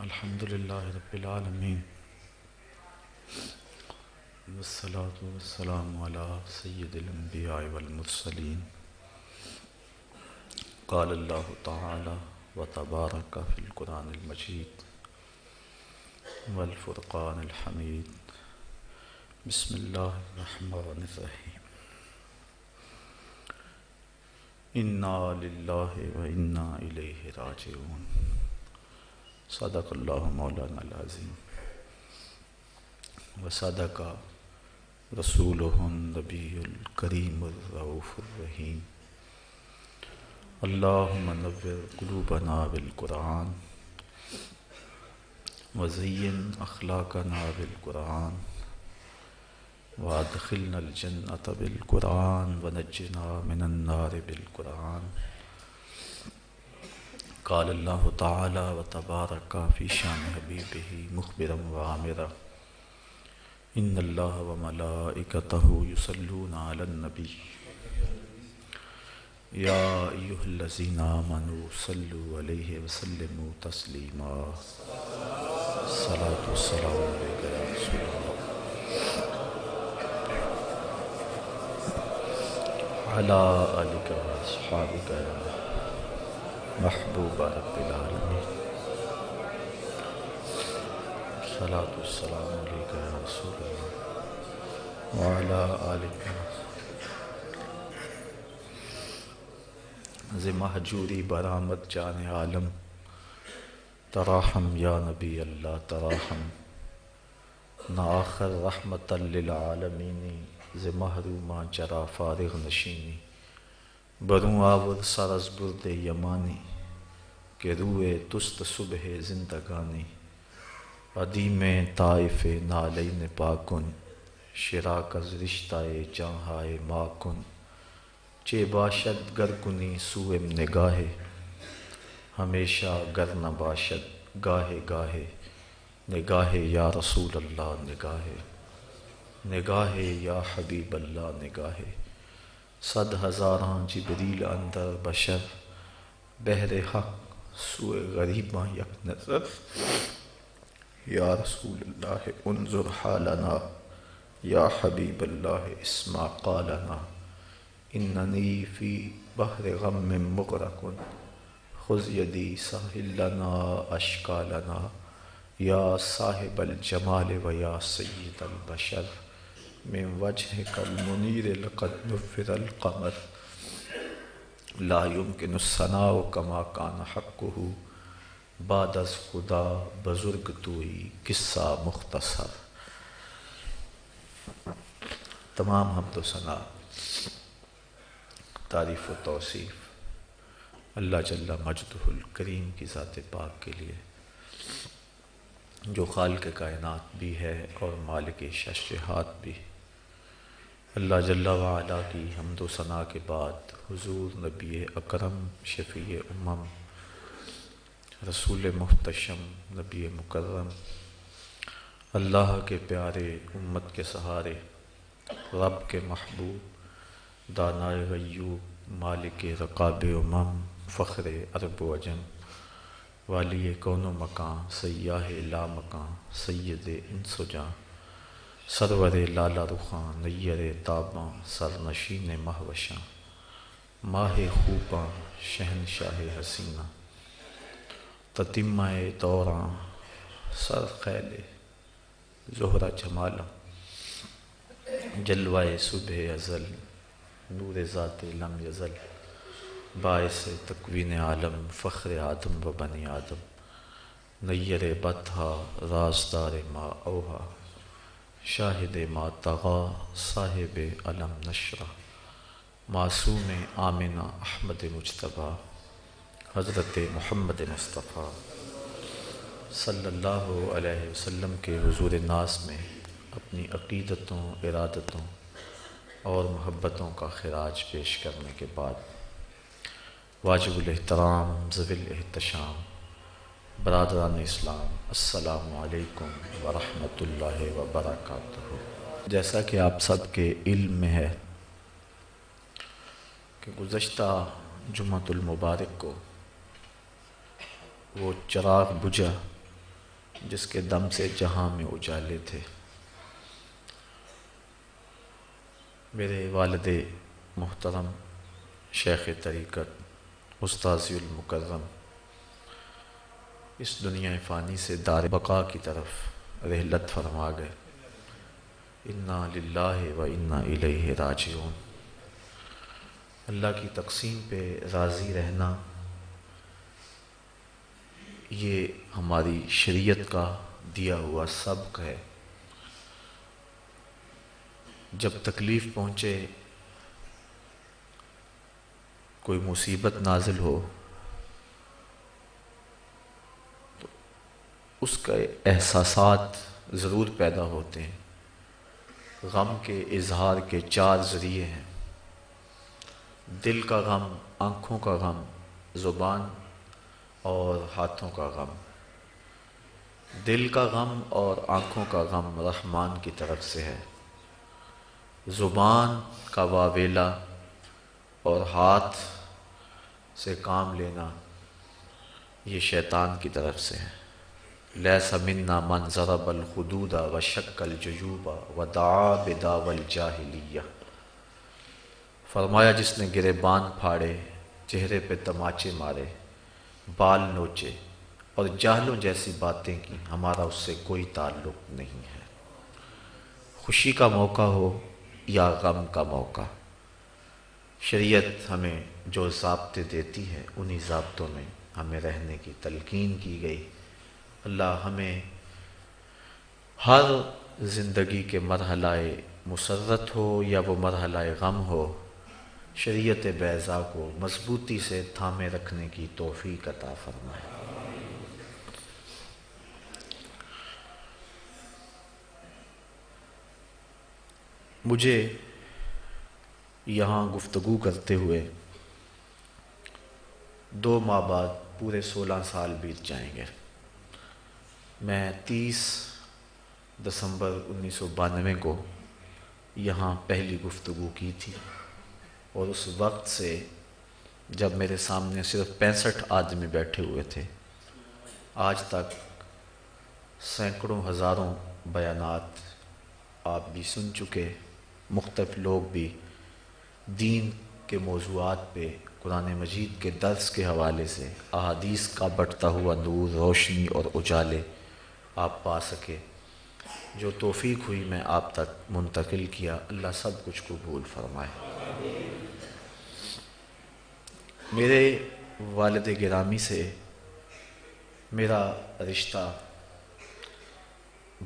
الحمد للہ رب العالمین والصلاة والسلام علی سید الانبیاء والمرسلین قال اللہ تعالی وتبارک فی القرآن المجید والفرقان الحمید بسم اللہ الرحمن الرحیم انا للہ و انا الیہ راجعون صدق اللہ مولانا العظیم وصدق رسولہ النبی الکریم الرؤوف الرحیم اللہم نور قلوبنا بالقرآن وزین اخلاقنا بالقرآن وادخلنا الجنۃ بالقرآن ونجنا من النار بالقرآن قال اللہ تعالی وتبارک فی شان حبیبہ مخبرا وعامرا ان اللہ وملائکتہ یصلون علی النبی یا ایہا الذین آمنوا صلوا علیہ وسلموا تسلیما الصلاۃ والسلام علیک یا رسول اللہ علی آلک واصحابک یا محبوب رب العالمین الصلاۃ والسلام علیک یا رسول اللہ وعلی آلک ز مہجوری برآمد جان عالم تراحم یا نبی اللہ تراحم نہ آخر رحمت للعالمین ز محرومہ چرا فارغ نشینی بروں آور سر از برد یمانی کہ روئے تست صبح زندگانی عدیم طائف نالین پاکن شراک از رشتہ جہاں ماکن چے باشد گر کنی سوئم نگاہ ہمیشہ گر نہ باشد گاہے گاہے نگاہ یا رسول اللہ نگاہ یا حبیب اللہ نگاہ صد ہزاراں جبریل اندر بشر بہر حق سوئے غریباں یک نظر یا رسول اللہ انظر حالنا یا حبیب اللہ اسمع قالنا اننی فی بحر غم مغرق خذ یدی ساحل لنا اشکالنا یا صاحب الجمال و یا سید البشر من وجهک المنیر لقد نفر القمر لا يمكن الثناء كما كان حقه بعد از خدا بزرگ توئی قصہ مختصر۔ تمام حمد و ثنا تعریف و توصیف اللہ جل مجدہ الکریم کی ذات پاک کے لیے جو خالق کائنات بھی ہے اور مالک ششہات بھی۔ اللہ جل وعلا کی حمد و ثنا کے بعد حضور نبی اکرم شفیع امم رسول محتشم نبی مکرم اللہ کے پیارے امت کے سہارے رب کے محبوب دانائے غیوب مالک رقاب امم فخر عرب و عجم والی کون و مکان سیاہ لا مکان سید انس و جاں سرور لالا رخاں نیر تاباں سرنشین مہوشاں ماہ خوباں شہنشاہ حسینہ تتمہ دوراں سر خیل زہرہ جمالاں جلوہ صبح ازل نور ذات لم یزل باعث تکوین عالم فخر آدم و بنی آدم نیر بطحا رازدار ما اوہا شاہد ما طغا صاحب علم نشرہ معصوم آمنہ احمد مجتبیٰ حضرت محمد مصطفیٰ صلی اللہ علیہ وسلم کے حضور ناز میں اپنی عقیدتوں ارادتوں اور محبتوں کا خراج پیش کرنے کے بعد واجب الاحترام ذوی الاحتشام برادران اسلام السلام علیکم ورحمۃ اللہ وبرکاتہ۔ جیسا کہ آپ سب کے علم میں ہے کہ گزشتہ جمعۃ المبارک کو وہ چراغ بجھا جس کے دم سے جہاں میں اجالے تھے، میرے والد محترم شیخ طریقت استاذی المکرم اس دنیا فانی سے دار بقا کی طرف رحلت فرما گئے۔ انا للہ و انا الیہ راجعون۔ اللہ کی تقسیم پہ راضی رہنا یہ ہماری شریعت کا دیا ہوا سبق ہے۔ جب تکلیف پہنچے، کوئی مصیبت نازل ہو، تو اس کا احساسات ضرور پیدا ہوتے ہیں۔ غم کے اظہار کے 4 ذریعے ہیں: دل کا غم، آنکھوں کا غم، زبان اور ہاتھوں کا غم۔ دل کا غم اور آنکھوں کا غم رحمان کی طرف سے ہے، زبان کا واویلا اور ہاتھ سے کام لینا یہ شیطان کی طرف سے ہے۔ لیس منا من ضرب الخدود وشق الجیوب ودعا بدعوی الجاہلیہ۔ فرمایا جس نے گریبان پھاڑے، چہرے پہ تماچے مارے، بال نوچے اور جاہلوں جیسی باتیں کی، ہمارا اس سے کوئی تعلق نہیں ہے۔ خوشی کا موقع ہو یا غم کا موقع، شریعت ہمیں جو ضابطے دیتی ہے انہی ضابطوں میں ہمیں رہنے کی تلقین کی گئی۔ اللہ ہمیں ہر زندگی کے مرحلہ مسرت ہو یا وہ مرحلہ غم ہو، شریعت بیضا کو مضبوطی سے تھامے رکھنے کی توفیق عطا فرمائے۔ مجھے یہاں گفتگو کرتے ہوئے 2 ماہ بعد پورے 16 سال بیت جائیں گے۔ میں 30 دسمبر 1992 کو یہاں پہلی گفتگو کی تھی، اور اس وقت سے جب میرے سامنے صرف 65 آدمی بیٹھے ہوئے تھے، آج تک سینکڑوں ہزاروں بیانات آپ بھی سن چکے۔ مختلف لوگ بھی دین کے موضوعات پہ قرآن مجید کے درس کے حوالے سے احادیث کا بڑھتا ہوا نور، روشنی اور اجالے آپ پا سکے۔ جو توفیق ہوئی میں آپ تک منتقل کیا، اللہ سب کچھ قبول فرمائے۔ میرے والد گرامی سے میرا رشتہ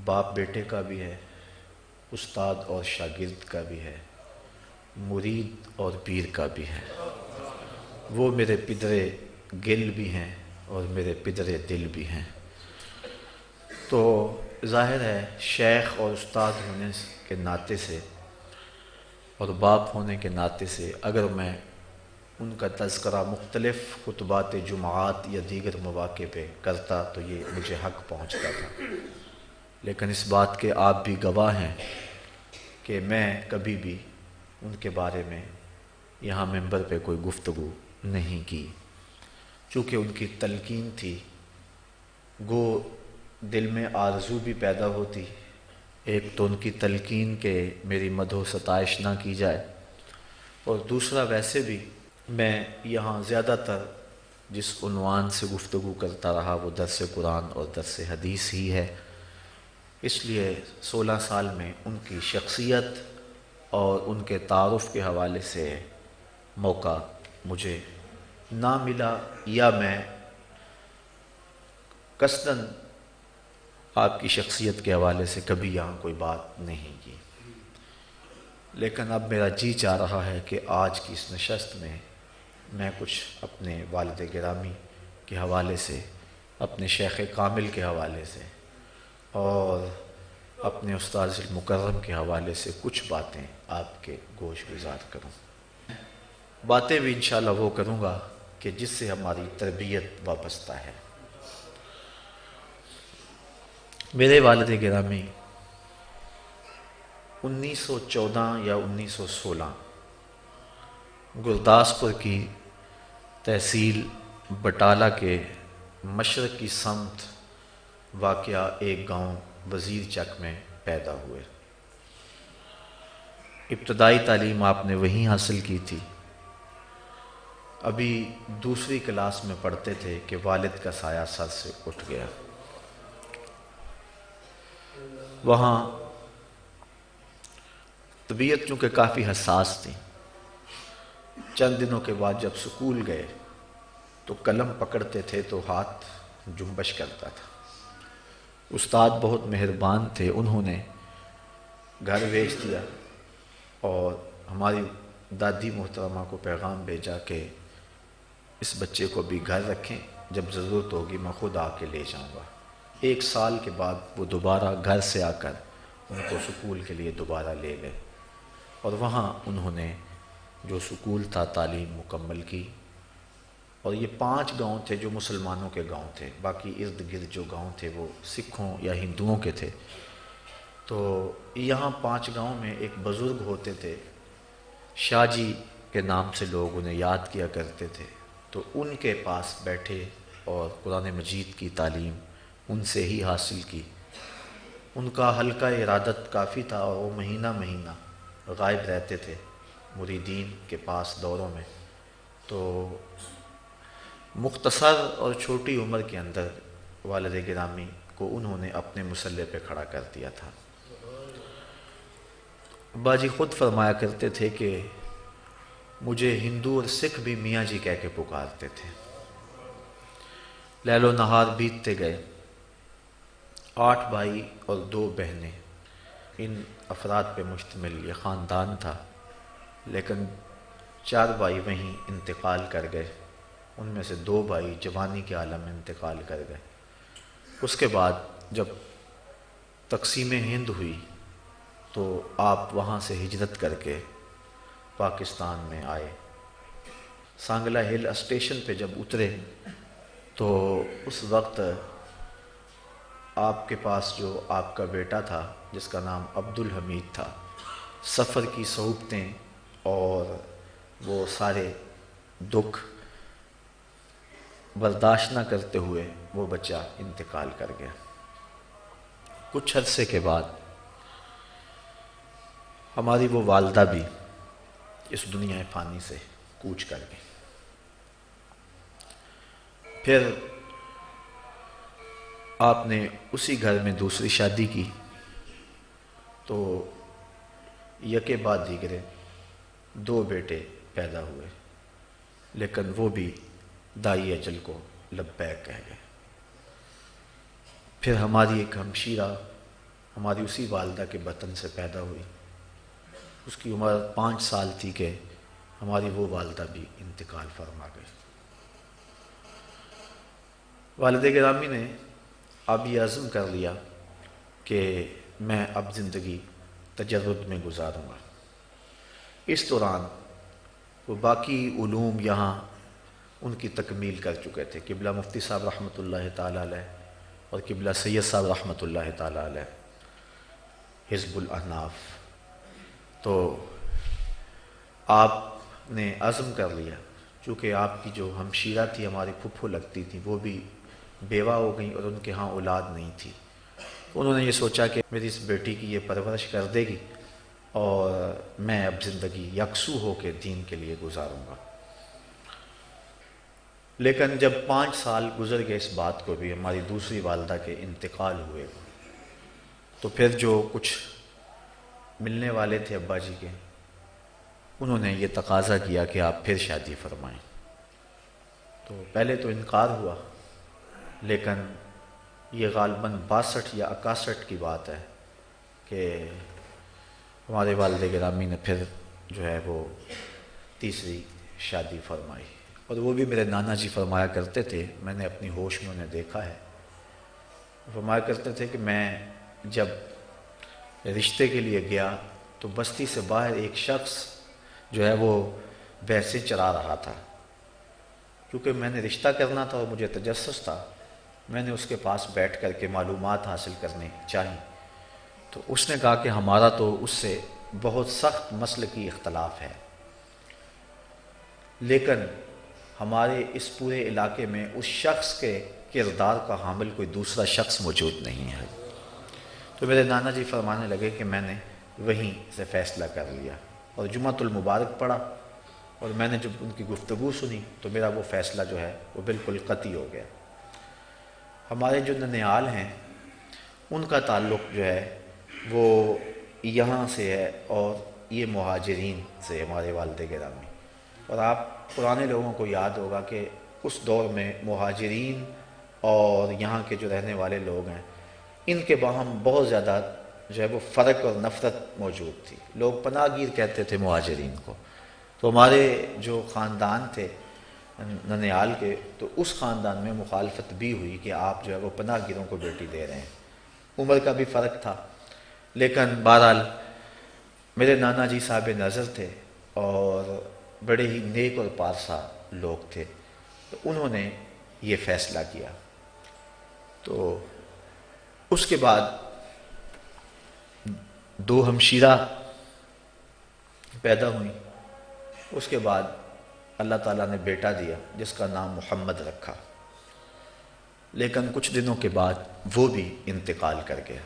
باپ بیٹے کا بھی ہے، استاد اور شاگرد کا بھی ہے، مرید اور پیر کا بھی ہے۔ وہ میرے پدر گل بھی ہیں اور میرے پدر دل بھی ہیں۔ تو ظاہر ہے شیخ اور استاد ہونے کے ناطے سے اور باپ ہونے کے ناطے سے اگر میں ان کا تذکرہ مختلف خطبات جمعات یا دیگر مواقع پہ کرتا تو یہ مجھے حق پہنچتا تھا، لیکن اس بات کے آپ بھی گواہ ہیں کہ میں کبھی بھی ان کے بارے میں یہاں منبر پہ کوئی گفتگو نہیں کی، چونکہ ان کی تلقین تھی۔ گو دل میں آرزو بھی پیدا ہوتی، ایک تو ان کی تلقین کہ میری مدح و ستائش نہ کی جائے، اور دوسرا ویسے بھی میں یہاں زیادہ تر جس عنوان سے گفتگو کرتا رہا وہ درس قرآن اور درس حدیث ہی ہے، اس لیے 16 سال میں ان کی شخصیت اور ان کے تعارف کے حوالے سے موقع مجھے نہ ملا، یا میں قصداً آپ کی شخصیت کے حوالے سے کبھی یہاں کوئی بات نہیں کی۔ لیکن اب میرا جی چاہ رہا ہے کہ آج کی اس نشست میں میں کچھ اپنے والد گرامی کے حوالے سے، اپنے شیخ کامل کے حوالے سے اور اپنے استاذ المکرم کے حوالے سے کچھ باتیں آپ کے گوش گزار کروں۔ باتیں بھی انشاءاللہ وہ کروں گا کہ جس سے ہماری تربیت وابستہ ہے۔ میرے والد گرامی 1914 یا 1916 گرداسپور کی تحصیل بٹالہ کے مشرق کی سمت واقعہ ایک گاؤں وزیر چک میں پیدا ہوئے۔ ابتدائی تعلیم آپ نے وہیں حاصل کی تھی۔ ابھی دوسری کلاس میں پڑھتے تھے کہ والد کا سایہ سر سے اٹھ گیا۔ وہاں طبیعت چونکہ کافی حساس تھی، چند دنوں کے بعد جب سکول گئے تو قلم پکڑتے تھے تو ہاتھ جنبش کرتا تھا۔ استاد بہت مہربان تھے، انہوں نے گھر بھیج دیا اور ہماری دادی محترمہ کو پیغام بھیجا کہ اس بچے کو بھی گھر رکھیں، جب ضرورت ہوگی میں خود آ کے لے جاؤں گا۔ 1 سال کے بعد وہ دوبارہ گھر سے آ کر ان کو سکول کے لیے دوبارہ لے گئے اور وہاں انہوں نے جو سکول تھا تعلیم مکمل کی۔ اور یہ 5 گاؤں تھے جو مسلمانوں کے گاؤں تھے، باقی ارد گرد جو گاؤں تھے وہ سکھوں یا ہندوؤں کے تھے۔ تو یہاں 5 گاؤں میں ایک بزرگ ہوتے تھے، شاہ جی کے نام سے لوگ انہیں یاد کیا کرتے تھے، تو ان کے پاس بیٹھے اور قرآن مجید کی تعلیم ان سے ہی حاصل کی۔ ان کا حلقہ ارادت کافی تھا اور وہ مہینہ مہینہ غائب رہتے تھے مریدین کے پاس دوروں میں۔ تو مختصر اور چھوٹی عمر کے اندر والد گرامی کو انہوں نے اپنے مسلح پہ کھڑا کر دیا تھا۔ ابا جی خود فرمایا کرتے تھے کہ مجھے ہندو اور سکھ بھی میاں جی کہہ کے پکارتے تھے۔ لیل و نہار بیتتے گئے، 8 بھائی اور 2 بہنیں، ان افراد پہ مشتمل یہ خاندان تھا، لیکن 4 بھائی وہیں انتقال کر گئے، ان میں سے 2 بھائی جوانی کے عالم میں انتقال کر گئے۔ اس کے بعد جب تقسیم ہند ہوئی تو آپ وہاں سے ہجرت کر کے پاکستان میں آئے۔ سانگلہ ہل اسٹیشن پہ جب اترے تو اس وقت آپ کے پاس جو آپ کا بیٹا تھا جس کا نام عبدالحمید تھا، سفر کی صعوبتیں اور وہ سارے دکھ برداشت نہ کرتے ہوئے وہ بچہ انتقال کر گیا۔ کچھ عرصے کے بعد ہماری وہ والدہ بھی اس دنیا فانی سے کوچ کر گئی۔ پھر آپ نے اسی گھر میں دوسری شادی کی تو یکے بعد دیگرے 2 بیٹے پیدا ہوئے، لیکن وہ بھی دائی اجل کو لبیک کہہ گئے۔ پھر ہماری ایک ہمشیرہ ہماری اسی والدہ کے بطن سے پیدا ہوئی، اس کی عمر 5 سال تھی کہ ہماری وہ والدہ بھی انتقال فرما گئی۔ والد گرامی نے اب یہ عزم کر لیا کہ میں اب زندگی تجرد میں گزاروں گا۔ اس دوران وہ باقی علوم یہاں ان کی تکمیل کر چکے تھے۔ قبلہ مفتی صاحب رحمۃ اللہ تعالیٰ علیہ اور قبلہ سید صاحب رحمۃ اللہ تعالیٰ علیہ حزب الاحناف۔ تو آپ نے عزم کر لیا، چونکہ آپ کی جو ہمشیرہ تھی ہماری پھپھو لگتی تھی وہ بھی بیوہ ہو گئیں اور ان کے ہاں اولاد نہیں تھی۔ انہوں نے یہ سوچا کہ میری اس بیٹی کی یہ پرورش کر دے گی اور میں اب زندگی یکسو ہو کے دین کے لیے گزاروں گا۔ لیکن جب 5 سال گزر گئے اس بات کو بھی، ہماری دوسری والدہ کے انتقال ہوئے، تو پھر جو کچھ ملنے والے تھے ابا جی کے، انہوں نے یہ تقاضا کیا کہ آپ پھر شادی فرمائیں۔ تو پہلے تو انکار ہوا، لیکن یہ غالباً 62 یا 61 کی بات ہے کہ ہمارے والد گرامی نے پھر جو ہے وہ تیسری شادی فرمائی۔ اور وہ بھی میرے نانا جی فرمایا کرتے تھے، میں نے اپنی ہوش میں انہیں دیکھا ہے، فرمایا کرتے تھے کہ میں جب رشتے کے لیے گیا تو بستی سے باہر ایک شخص جو ہے وہ بھینسیں چرا رہا تھا۔ کیونکہ میں نے رشتہ کرنا تھا اور مجھے تجسس تھا، میں نے اس کے پاس بیٹھ کر کے معلومات حاصل کرنے چاہی، تو اس نے کہا کہ ہمارا تو اس سے بہت سخت مسلکی اختلاف ہے، لیکن ہمارے اس پورے علاقے میں اس شخص کردار کا حامل کوئی دوسرا شخص موجود نہیں ہے۔ تو میرے نانا جی فرمانے لگے کہ میں نے وہیں سے فیصلہ کر لیا اور جمعۃ المبارک پڑھا، اور میں نے جب ان کی گفتگو سنی تو میرا وہ فیصلہ جو ہے وہ بالکل قطعی ہو گیا۔ ہمارے جو ننیال ہیں ان کا تعلق جو ہے وہ یہاں سے ہے، اور یہ مہاجرین سے ہمارے والد گرامی، اور آپ پرانے لوگوں کو یاد ہوگا کہ اس دور میں مہاجرین اور یہاں کے جو رہنے والے لوگ ہیں ان کے باہم بہت زیادہ جو ہے وہ فرق اور نفرت موجود تھی۔ لوگ پناہ گیر کہتے تھے مہاجرین کو۔ تو ہمارے جو خاندان تھے ننیال کے، تو اس خاندان میں مخالفت بھی ہوئی کہ آپ جو ہے وہ پناہ گیروں کو بیٹی دے رہے ہیں۔ عمر کا بھی فرق تھا، لیکن بہرحال میرے نانا جی صاحب نظر تھے اور بڑے ہی نیک اور پارسا لوگ تھے، تو انہوں نے یہ فیصلہ کیا۔ تو اس کے بعد 2 ہمشیرہ پیدا ہوئیں، اس کے بعد اللہ تعالیٰ نے بیٹا دیا جس کا نام محمد رکھا، لیکن کچھ دنوں کے بعد وہ بھی انتقال کر گیا۔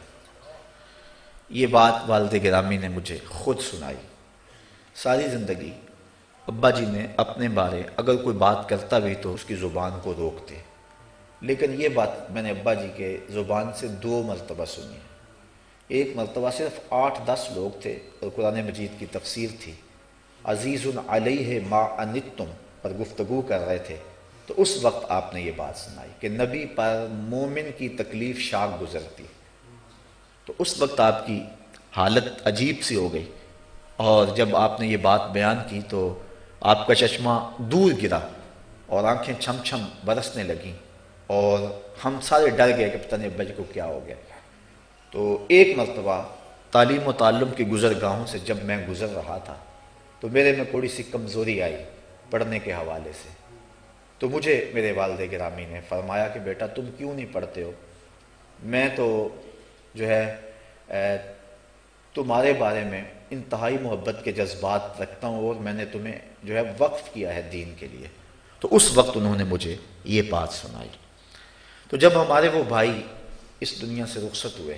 یہ بات والد گرامی نے مجھے خود سنائی۔ ساری زندگی ابا جی نے اپنے بارے اگر کوئی بات کرتا بھی تو اس کی زبان کو روکتے، لیکن یہ بات میں نے ابا جی کے زبان سے 2 مرتبہ سنی ہے۔ ایک مرتبہ صرف 8-10 لوگ تھے اور قرآن مجید کی تفسیر تھی، عزیز علیہ ما عنتم پر گفتگو کر رہے تھے، تو اس وقت آپ نے یہ بات سنائی کہ نبی پر مومن کی تکلیف شاق گزرتی۔ تو اس وقت آپ کی حالت عجیب سی ہو گئی، اور جب آپ نے یہ بات بیان کی تو آپ کا چشمہ دور گرا اور آنکھیں چھم چھم برسنے لگیں، اور ہم سارے ڈر گئے کہ پتہ نہیں ابا جی کو کیا ہو گیا۔ تو ایک مرتبہ تعلیم و تعلم کی گزرگاہوں سے جب میں گزر رہا تھا تو میرے میں تھوڑی سی کمزوری آئی پڑھنے کے حوالے سے، تو مجھے میرے والد گرامی نے فرمایا کہ بیٹا تم کیوں نہیں پڑھتے ہو؟ میں تو جو ہے تمہارے بارے میں انتہائی محبت کے جذبات رکھتا ہوں، اور میں نے تمہیں جو ہے وقف کیا ہے دین کے لیے۔ تو اس وقت انہوں نے مجھے یہ بات سنائی۔ تو جب ہمارے وہ بھائی اس دنیا سے رخصت ہوئے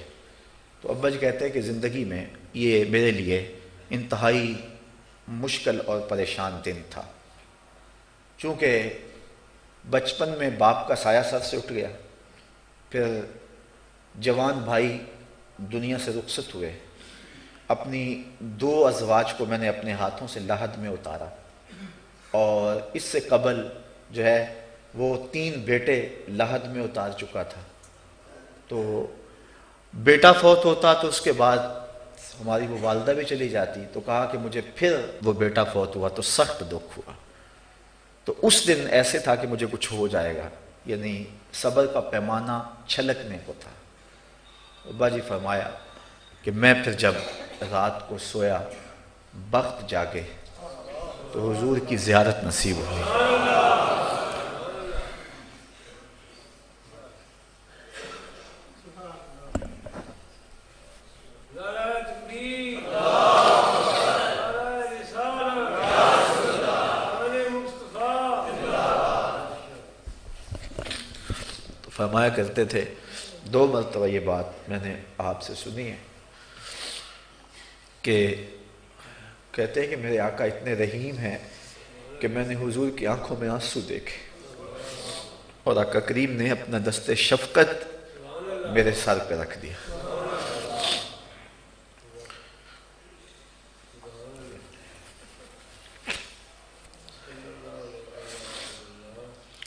تو ابا جی کہتے ہیں کہ زندگی میں یہ میرے لیے انتہائی مشکل اور پریشان دن تھا، چونکہ بچپن میں باپ کا سایہ سر سے اٹھ گیا، پھر جوان بھائی دنیا سے رخصت ہوئے، اپنی 2 ازواج کو میں نے اپنے ہاتھوں سے لحد میں اتارا، اور اس سے قبل جو ہے وہ 3 بیٹے لحد میں اتار چکا تھا۔ تو بیٹا فوت ہوتا تو اس کے بعد ہماری وہ والدہ بھی چلی جاتی، تو کہا کہ مجھے پھر وہ بیٹا فوت ہوا تو سخت دکھ ہوا۔ تو اس دن ایسے تھا کہ مجھے کچھ ہو جائے گا، یعنی صبر کا پیمانہ چھلکنے کو تھا۔ ابا جی فرمایا کہ میں پھر جب رات کو سویا بخت جاگے تو حضور کی زیارت نصیب ہوئی۔ فرمایا کرتے تھے 2 مرتبہ یہ بات میں نے آپ سے سنی ہے کہ کہتے ہیں کہ میرے آقا اتنے رحیم ہیں کہ میں نے حضور کی آنکھوں میں آنسو دیکھے، اور آقا کریم نے اپنا دست شفقت میرے سر پہ رکھ دیا۔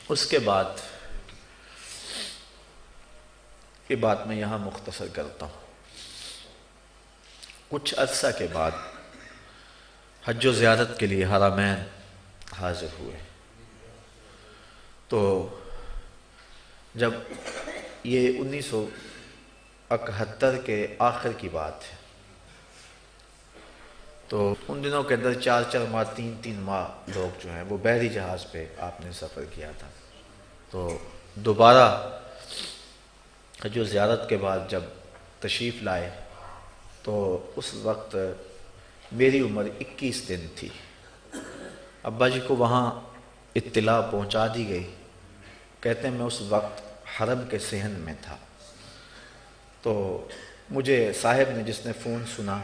اس کے بعد یہ بات میں یہاں مختصر کرتا ہوں۔ کچھ عرصہ کے بعد حج و زیارت کے لیے حرمین حاضر ہوئے، تو جب یہ 1971 کے آخر کی بات ہے، تو ان دنوں کے اندر 4 ماہ 3 ماہ لوگ جو ہیں وہ بحری جہاز پہ آپ نے سفر کیا تھا۔ تو دوبارہ حج و زیارت کے بعد جب تشریف لائے تو اس وقت میری عمر 21 دن تھی۔ ابا جی کو وہاں اطلاع پہنچا دی گئی، کہتے ہیں میں اس وقت حرم کے صحن میں تھا، تو مجھے صاحب نے جس نے فون سنا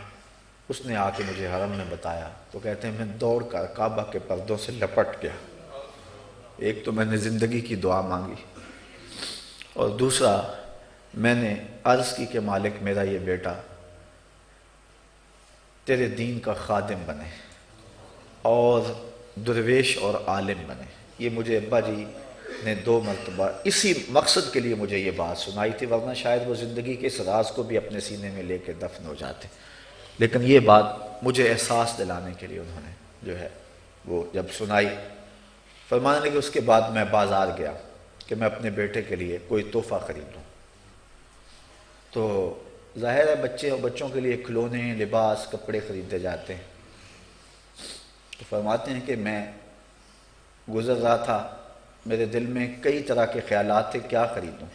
اس نے آ کے مجھے حرم میں بتایا، تو کہتے ہیں میں دوڑ کر کعبہ کے پردوں سے لپٹ گیا۔ ایک تو میں نے زندگی کی دعا مانگی، اور دوسرا میں نے عرض کی کہ مالک میرا یہ بیٹا تیرے دین کا خادم بنے اور درویش اور عالم بنے۔ یہ مجھے ابا جی نے 2 مرتبہ اسی مقصد کے لیے مجھے یہ بات سنائی تھی، ورنہ شاید وہ زندگی کے اس راز کو بھی اپنے سینے میں لے کے دفن ہو جاتے، لیکن یہ بات مجھے احساس دلانے کے لیے انہوں نے جو ہے وہ جب سنائی۔ فرمانے لگے اس کے بعد میں بازار گیا کہ میں اپنے بیٹے کے لیے کوئی تحفہ خرید لوں، تو ظاہر ہے بچے اور بچوں کے لیے کھلونے، لباس، کپڑے خریدے جاتے ہیں۔ تو فرماتے ہیں کہ میں گزر رہا تھا، میرے دل میں کئی طرح کے خیالات تھے کیا خریدوں،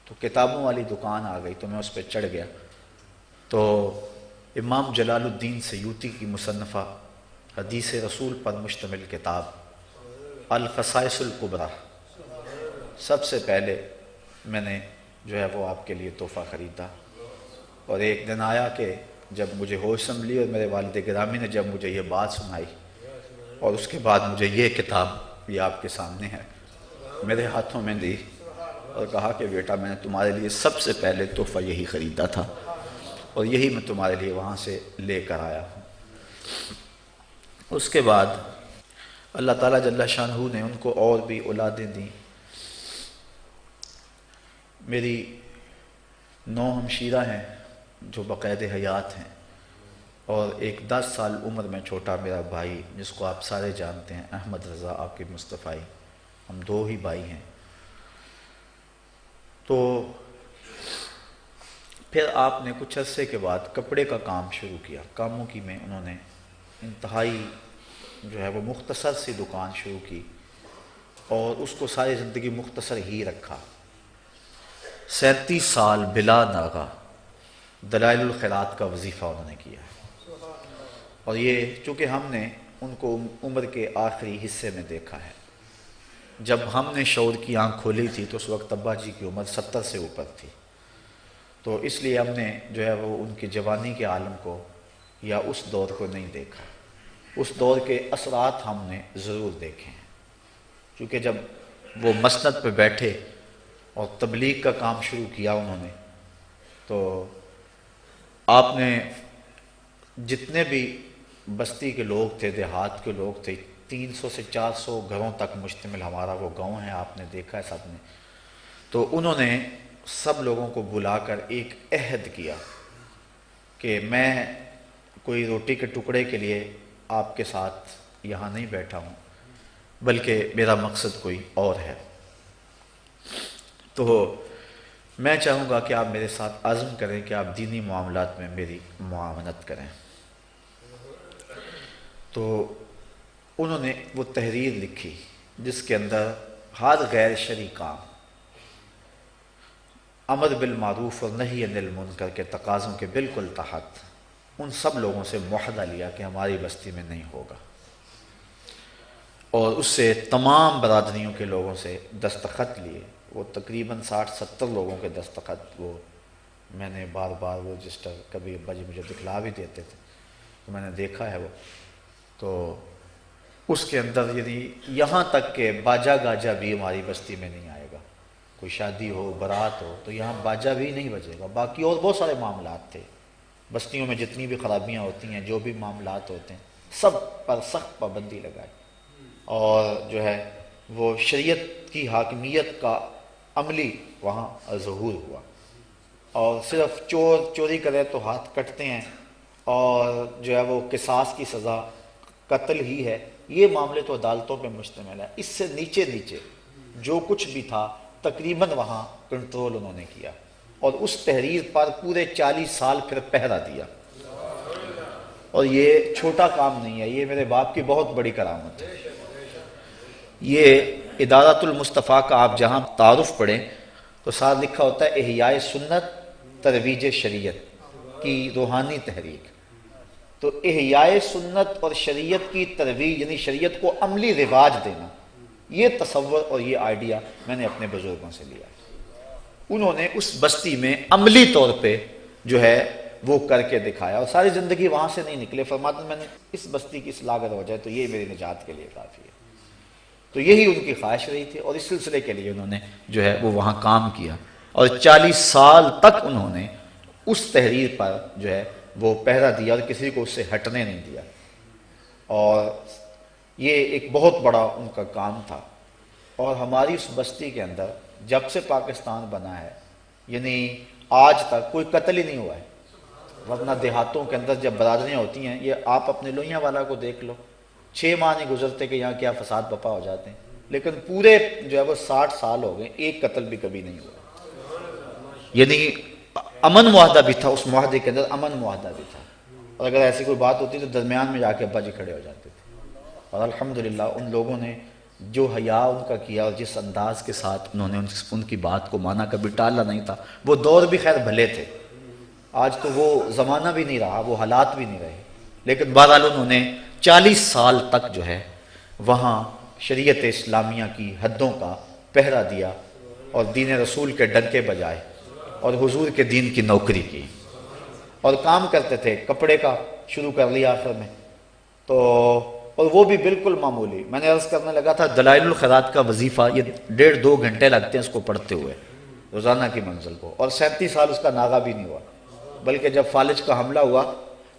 تو کتابوں والی دکان آ گئی تو میں اس پہ چڑھ گیا، تو امام جلال الدین سیوطی کی مصنفہ حدیث رسول پر مشتمل کتاب الخصائص الکبریٰ سب سے پہلے میں نے جو ہے وہ آپ کے لیے تحفہ خریدا۔ اور ایک دن آیا کہ جب مجھے ہوش سنبھلی اور میرے والد گرامی نے جب مجھے یہ بات سنائی، اور اس کے بعد مجھے یہ کتاب یہ آپ کے سامنے ہے میرے ہاتھوں میں دی اور کہا کہ بیٹا میں نے تمہارے لیے سب سے پہلے تحفہ یہی خریدا تھا اور یہی میں تمہارے لیے وہاں سے لے کر آیا ہوں۔ اس کے بعد اللہ تعالیٰ جل شانہ نے ان کو اور بھی اولادیں دیں۔ میری 9 ہمشیرہ ہیں جو باقاعد حیات ہیں، اور ایک 10 سال عمر میں چھوٹا میرا بھائی جس کو آپ سارے جانتے ہیں احمد رضا عاقب مصطفی، ہم 2 ہی بھائی ہیں۔ تو پھر آپ نے کچھ عرصے کے بعد کپڑے کا کام شروع کیا، کاموں کی میں انہوں نے انتہائی جو ہے وہ مختصر سی دکان شروع کی اور اس کو ساری زندگی مختصر ہی رکھا۔ 37 سال بلا ناغہ دلائل الخیرات کا وظیفہ انہوں نے کیا، اور یہ چونکہ ہم نے ان کو عمر کے آخری حصے میں دیکھا ہے، جب ہم نے شعور کی آنکھ کھولی تھی تو اس وقت ابا جی کی عمر 70 سے اوپر تھی، تو اس لیے ہم نے جو ہے وہ ان کی جوانی کے عالم کو یا اس دور کو نہیں دیکھا، اس دور کے اثرات ہم نے ضرور دیکھے ہیں، کیونکہ جب وہ مسند پہ بیٹھے اور تبلیغ کا کام شروع کیا انہوں نے، تو آپ نے جتنے بھی بستی کے لوگ تھے، دیہات کے لوگ تھے، 300 سے 400 گھروں تک مشتمل ہمارا وہ گاؤں ہے، آپ نے دیکھا ہے سب نے، تو انہوں نے سب لوگوں کو بلا کر ایک عہد کیا کہ میں کوئی روٹی کے ٹکڑے کے لیے آپ کے ساتھ یہاں نہیں بیٹھا ہوں، بلکہ میرا مقصد کوئی اور ہے۔ تو میں چاہوں گا کہ آپ میرے ساتھ عزم کریں کہ آپ دینی معاملات میں میری معاونت کریں۔ تو انہوں نے وہ تحریر لکھی جس کے اندر ہر غیر شرعی کام، امر بالمعروف اور نہی عن المنکر کے تقاضوں کے بالکل تحت ان سب لوگوں سے معاہدہ لیا کہ ہماری بستی میں نہیں ہوگا، اور اس سے تمام برادریوں کے لوگوں سے دستخط لیے، وہ تقریباً 60-70 لوگوں کے دستخط، وہ میں نے بار بار وہ رجسٹر کبھی ابا جی مجھے دکھلا بھی دیتے تھے تو میں نے دیکھا ہے وہ، تو اس کے اندر یعنی یہاں تک کہ باجا گاجا بھی ہماری بستی میں نہیں آئے گا، کوئی شادی ہو برات ہو تو یہاں باجا بھی نہیں بجے گا، باقی اور بہت سارے معاملات تھے بستیوں میں، جتنی بھی خرابیاں ہوتی ہیں، جو بھی معاملات ہوتے ہیں، سب پر سخت پابندی لگائی، اور جو ہے وہ شریعت کی حاکمیت کا عملی وہاں ظہور ہوا، اور صرف چور چوری کرے تو ہاتھ کٹتے ہیں، اور جو ہے وہ قصاص کی سزا قتل ہی ہے، یہ معاملے تو عدالتوں پہ مشتمل ہے، اس سے نیچے نیچے جو کچھ بھی تھا تقریباً وہاں کنٹرول انہوں نے کیا، اور اس تحریر پر پورے 40 سال پھر پہرا دیا، اور یہ چھوٹا کام نہیں ہے، یہ میرے باپ کی بہت بڑی کرامت ہے۔ یہ ادارۃ المصطفیٰ کا آپ جہاں تعارف پڑھیں تو ساتھ لکھا ہوتا ہے احیاء سنت ترویج شریعت کی روحانی تحریک، تو احیاء سنت اور شریعت کی ترویج یعنی شریعت کو عملی رواج دینا، یہ تصور اور یہ آئیڈیا میں نے اپنے بزرگوں سے لیا. انہوں نے اس بستی میں عملی طور پہ جو ہے وہ کر کے دکھایا اور ساری زندگی وہاں سے نہیں نکلے. فرماتے ہیں میں نے اس بستی کی اصلاح اگر ہو جائے تو یہ میری نجات کے لیے کافی ہے. تو یہی ان کی خواہش رہی تھی اور اس سلسلے کے لیے انہوں نے جو ہے وہ وہاں کام کیا اور 40 سال تک انہوں نے اس تحریر پر جو ہے وہ پہرا دیا اور کسی کو اس سے ہٹنے نہیں دیا. اور یہ ایک بہت بڑا ان کا کام تھا. اور ہماری اس بستی کے اندر جب سے پاکستان بنا ہے یعنی آج تک کوئی قتل ہی نہیں ہوا ہے. ورنہ دیہاتوں کے اندر جب برادریاں ہوتی ہیں، یہ آپ اپنے لوہیاں والا کو دیکھ لو، 6 ماہ نہیں گزرتے کہ یہاں کیا فساد بپا ہو جاتے ہیں، لیکن پورے جو ہے وہ 60 سال ہو گئے ایک قتل بھی کبھی نہیں ہوا. یعنی امن معاہدہ بھی تھا، اس معاہدے کے اندر امن معاہدہ بھی تھا. اور اگر ایسی کوئی بات ہوتی تو درمیان میں جا کے ابا جی کھڑے ہو جاتے تھے. اور الحمدللہ ان لوگوں نے جو حیا ان کا کیا اور جس انداز کے ساتھ انہوں نے ان کی بات کو مانا، کبھی ٹالا نہیں تھا. وہ دور بھی خیر بھلے تھے، آج تو وہ زمانہ بھی نہیں رہا، وہ حالات بھی نہیں رہے، لیکن بہرحال انہوں نے 40 سال تک جو ہے وہاں شریعت اسلامیہ کی حدوں کا پہرا دیا اور دین رسول کے ڈنکے بجائے اور حضور کے دین کی نوکری کی. اور کام کرتے تھے، کپڑے کا شروع کر لیا آخر میں تو، اور وہ بھی بالکل معمولی. میں نے عرض کرنے لگا تھا دلائل الخیرات کا وظیفہ یہ 1.5-2 گھنٹے لگتے ہیں اس کو پڑھتے ہوئے روزانہ کی منزل کو، اور 37 سال اس کا ناغہ بھی نہیں ہوا. بلکہ جب فالج کا حملہ ہوا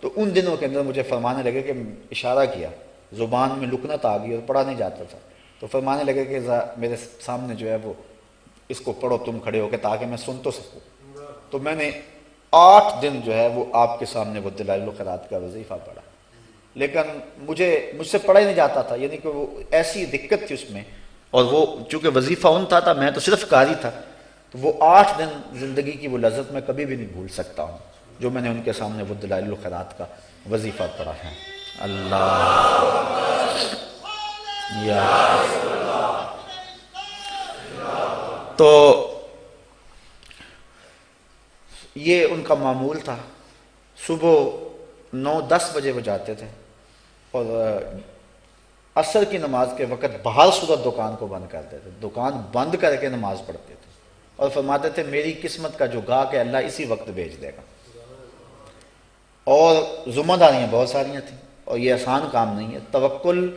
تو ان دنوں کے اندر مجھے فرمانے لگے کہ اشارہ کیا، زبان میں لکنت آ گئی اور پڑھا نہیں جاتا تھا، تو فرمانے لگے کہ میرے سامنے جو ہے وہ اس کو پڑھو تم کھڑے ہو کے تاکہ میں سن تو سکوں. تو میں نے 8 دن جو ہے وہ آپ کے سامنے وہ دلائل الخیرات کا وظیفہ پڑھا، لیکن مجھ سے پڑھا ہی نہیں جاتا تھا. یعنی کہ وہ ایسی دقت تھی اس میں، اور وہ چونکہ وظیفہ ان تھا میں تو صرف قاری تھا، تو وہ 8 دن زندگی کی وہ لذت میں کبھی بھی نہیں بھول سکتا ہوں جو میں نے ان کے سامنے وہ دلائل الخیرات کا وظیفہ پڑھا ہے. اللہ یا تو یہ ان کا معمول تھا. صبح 9-10 بجے وہ جاتے تھے اور عصر کی نماز کے وقت بہر صورت دکان کو بند کرتے تھے، دکان بند کر کے نماز پڑھتے تھے اور فرماتے تھے میری قسمت کا جو گاہک ہے اللہ اسی وقت بھیج دے گا. اور ذمہ داریاں بہت ساریاں تھیں اور یہ آسان کام نہیں ہے. توکل